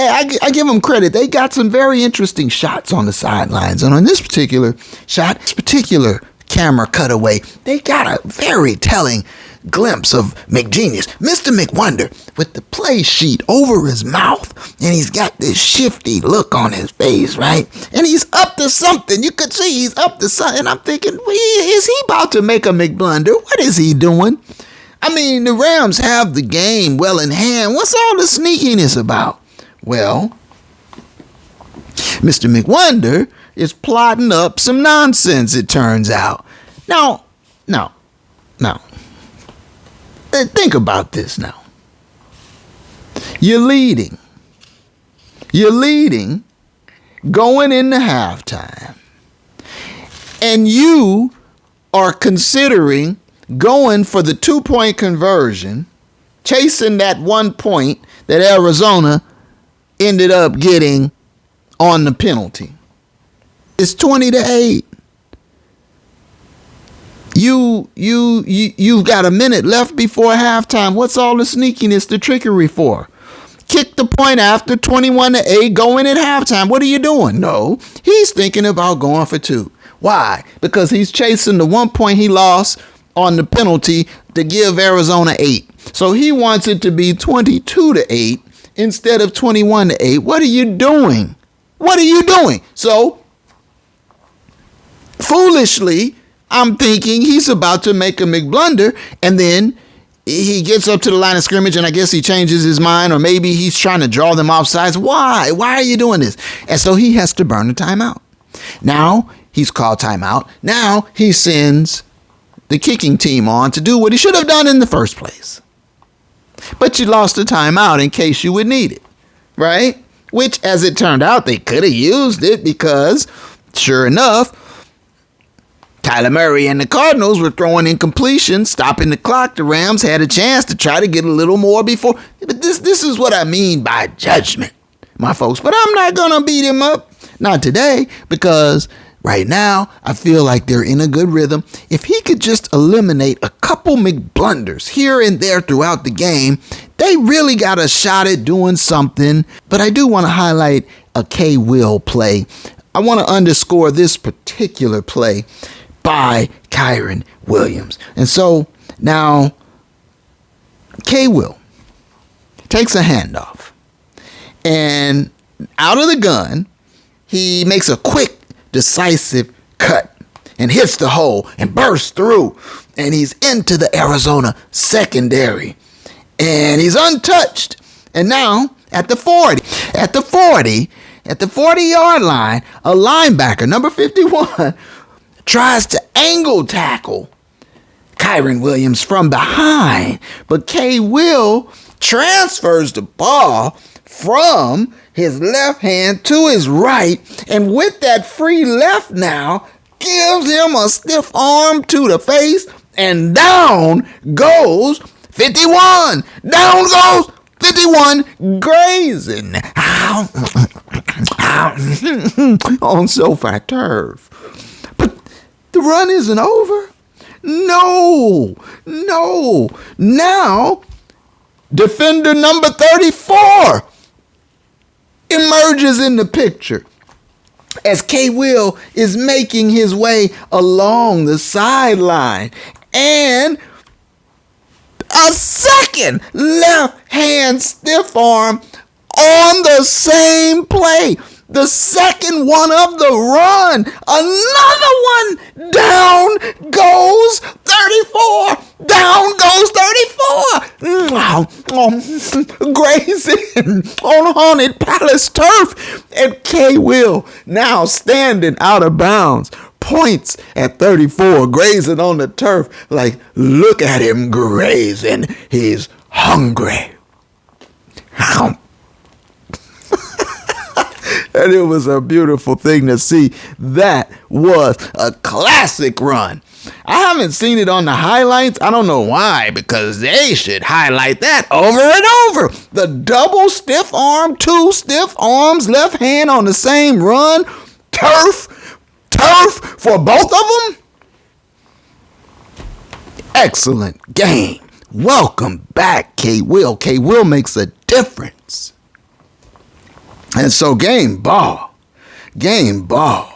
S1: I give them credit. They got some very interesting shots on the sidelines. And on this particular shot, this particular camera cutaway, they got a very telling glimpse of McGenius, Mr. McWonder, with the play sheet over his mouth, and he's got this shifty look on his face, right? And he's up to something. You could see he's up to something. And I'm thinking, is he about to make a McBlunder? What is he doing? I mean, the Rams have the game well in hand. What's all the sneakiness about? Well, Mr. McWonder is plotting up some nonsense, it turns out. Now, think about this now. You're leading going into halftime, and you are considering going for the 2-point conversion, chasing that 1 point that Arizona ended up getting on the penalty. It's 20-8. You've got a minute left before halftime. What's all the sneakiness, the trickery for? Kick the point after 21-8, going at halftime. What are you doing? No, he's thinking about going for 2. Why? Because he's chasing the 1 point he lost on the penalty to give Arizona 8. So he wants it to be 22-8 instead of 21-8. What are you doing? What are you doing? So foolishly, I'm thinking he's about to make a McBlunder, and then he gets up to the line of scrimmage, and I guess he changes his mind, or maybe he's trying to draw them offsides. Why? Why are you doing this? And so he has to burn a timeout. Now he's called timeout. Now he sends the kicking team on to do what he should have done in the first place. But you lost a timeout in case you would need it, right? Which, as it turned out, they could have used it because, sure enough, Kyler Murray and the Cardinals were throwing incompletions, stopping the clock. The Rams had a chance to try to get a little more before. But this is what I mean by judgment, my folks. But I'm not going to beat him up. Not today, because Right now, I feel like they're in a good rhythm. If he could just eliminate a couple McBlunders here and there throughout the game, they really got a shot at doing something. But I do want to highlight a K-Will play. I want to underscore this particular play by Kyren Williams. And so now K-Will takes a handoff. And out of the gun, he makes a quick, decisive cut and hits the hole and bursts through. And he's into the Arizona secondary. And he's untouched. And now at the 40-yard line, a linebacker, number 51, tries to angle tackle Kyren Williams from behind. But K-Will transfers the ball from his left hand to his right, and with that free left now, gives him a stiff arm to the face, and down goes 51. Down goes 51, grazing on SoFi turf. But the run isn't over. No. Now, defender number 34 emerges in the picture as K-Will is making his way along the sideline. And a second left hand stiff arm on the same play. The second one of the run. Another one. Down goes 34. Down goes 34. Grazing on Haunted Palace turf. And K-Will now standing out of bounds. Points at 34. Grazing on the turf. Like, look at him grazing. He's hungry. And it was a beautiful thing to see. That was a classic run. I haven't seen it on the highlights. I don't know why, because they should highlight that over and over. The double stiff arm, two stiff arms, left hand on the same run. Turf for both of them. Excellent game. Welcome back, K-Will. K-Will makes a difference. And so game ball, K-Will.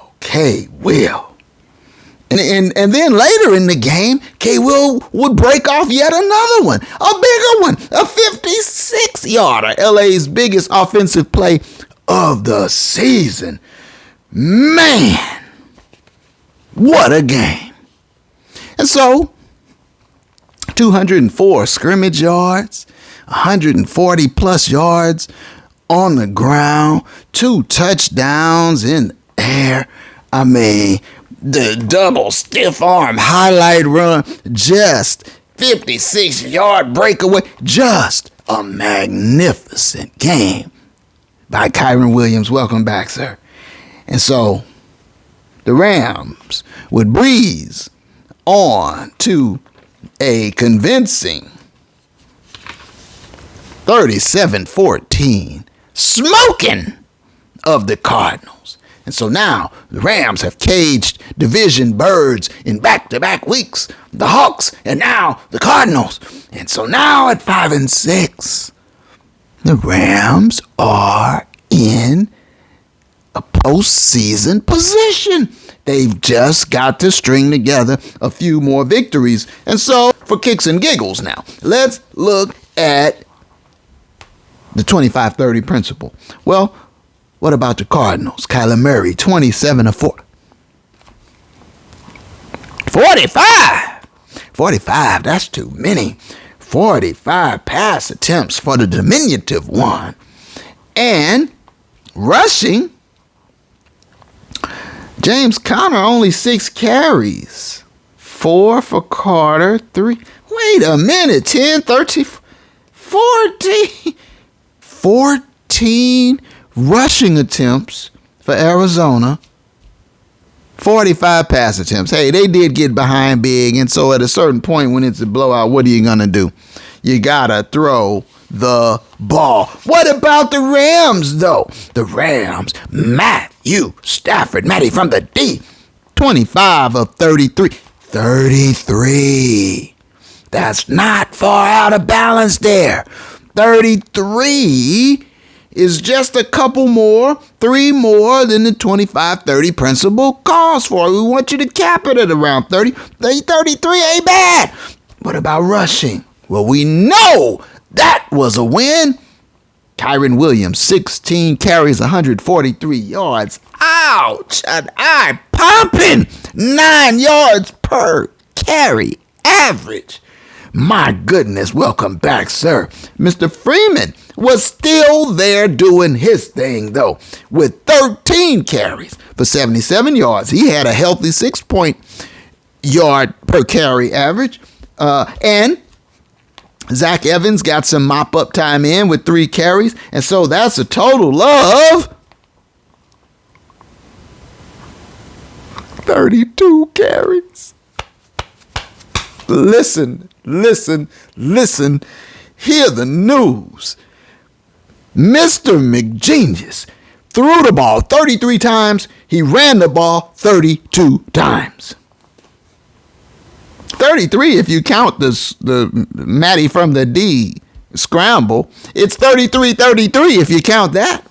S1: And then later in the game, K-Will would break off yet another one, a bigger one, a 56-yarder, LA's biggest offensive play of the season. Man, what a game. And so, 204 scrimmage yards, 140 plus yards on the ground, 2 touchdowns in the air. I mean, the double stiff arm highlight run, just 56-yard breakaway, just a magnificent game by Kyren Williams. Welcome back, sir. And so the Rams would breeze on to a convincing 37-14 smoking of the Cardinals. And so now the Rams have caged division birds in back-to-back weeks. The Hawks and now the Cardinals. And so now at 5-6, the Rams are in a postseason position. They've just got to string together a few more victories. And so for kicks and giggles now, let's look at the 25-30 principle. Well, what about the Cardinals? Kyler Murray, 27-4. 45, that's too many. 45 pass attempts for the diminutive one. And rushing, James Conner only 6 carries. 4 for Carter, 3. Wait a minute, 10, 13, 14 rushing attempts for Arizona. 45 pass attempts. Hey, they did get behind big, and so at a certain point when it's a blowout, what are you going to do? You got to throw the ball. What about the Rams, though? The Rams, Matty from the D, 25 of 33. 33. That's not far out of balance there. 33 is just a couple more, 3 more than the 25-30 principle calls for. We want you to cap it at around 30. 33 ain't bad. What about rushing? Well, we know that was a win. Kyron Williams, 16 carries, 143 yards. Ouch! An eye popping. 9 yards per carry average. My goodness, welcome back, sir. Mr. Freeman was still there doing his thing, though, with 13 carries for 77 yards. He had a healthy 6-point-yard per carry average. And Zach Evans got some mop-up time in with 3 carries. And so that's a total of 32 carries. Listen. Hear the news. Mr. McGenius threw the ball 33 times. He ran the ball 32 times. 33 if you count the Matty from the D scramble. It's 33-33 if you count that.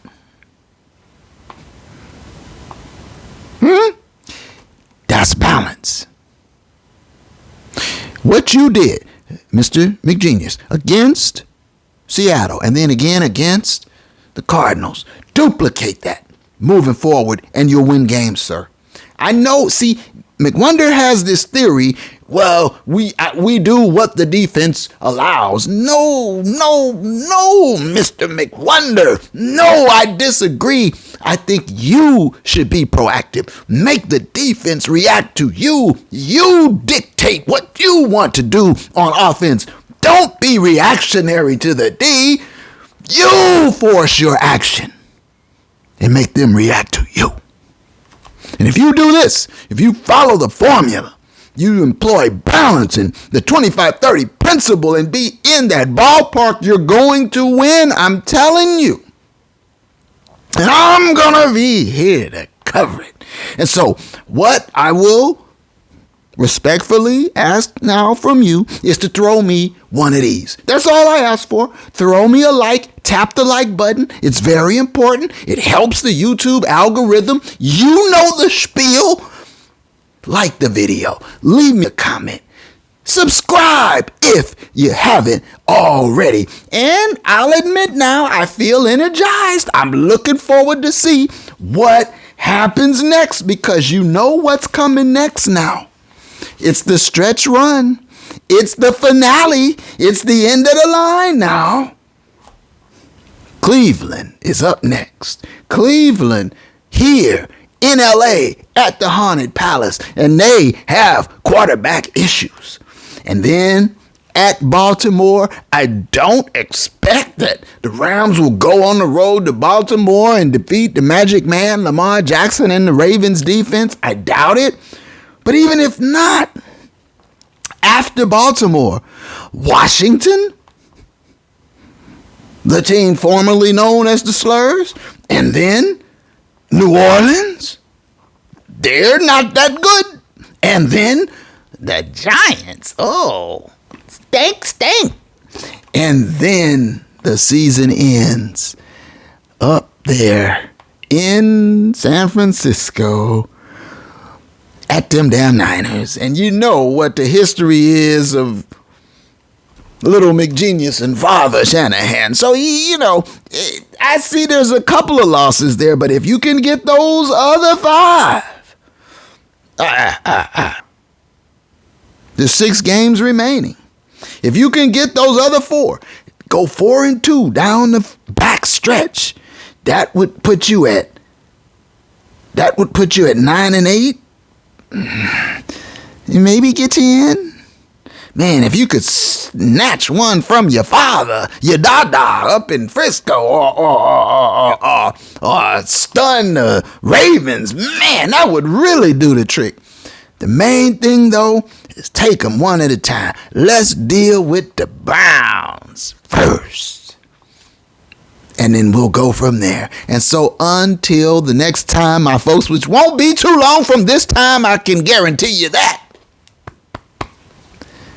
S1: That's balance. What you did, Mr. McGenius, against Seattle and then again against the Cardinals, duplicate that moving forward and you'll win games, sir. I know, see, McWonder has this theory, well, we do what the defense allows. No, Mr. McWonder. No, I disagree. I think you should be proactive. Make the defense react to you. You dictate what you want to do on offense. Don't be reactionary to the D. You force your action and make them react to you. And if you do this, if you follow the formula, you employ balance and the 25-30 principle and be in that ballpark, you're going to win. I'm telling you. And I'm going to be here to cover it. And so what I will respectfully ask now from you is to throw me one of these. That's all I ask for. Throw me a like. Tap the like button. It's very important. It helps the YouTube algorithm. You know the spiel. Like the video. Leave me a comment. Subscribe if you haven't already. And I'll admit now, I feel energized. I'm looking forward to see what happens next because you know what's coming next now. It's the stretch run. It's the finale. It's the end of the line now. Cleveland is up next. Cleveland here in LA at the Haunted Palace, and they have quarterback issues. And then at Baltimore, I don't expect that the Rams will go on the road to Baltimore and defeat the Magic Man, Lamar Jackson, and the Ravens defense. I doubt it. But even if not, after Baltimore, Washington, the team formerly known as the Slurs, and then New Orleans, they're not that good. And then the Giants, stink. And then the season ends up there in San Francisco at them damn Niners. And you know what the history is of little McGenius and Father Shanahan. So, I see there's a couple of losses there, but if you can get those other 5, there's 6 games remaining. If you can get those other 4, go 4-2 down the back stretch, that would put you at 9-8. Maybe get you in. Man, if you could snatch one from your father, your dada up in Frisco, or stun the Ravens, man, that would really do the trick. The main thing, though, is take them one at a time. Let's deal with the Browns first. And then we'll go from there. And so until the next time, my folks, which won't be too long from this time, I can guarantee you that.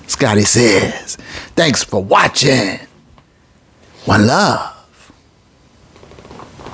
S1: Scotty says, thanks for watching. One love.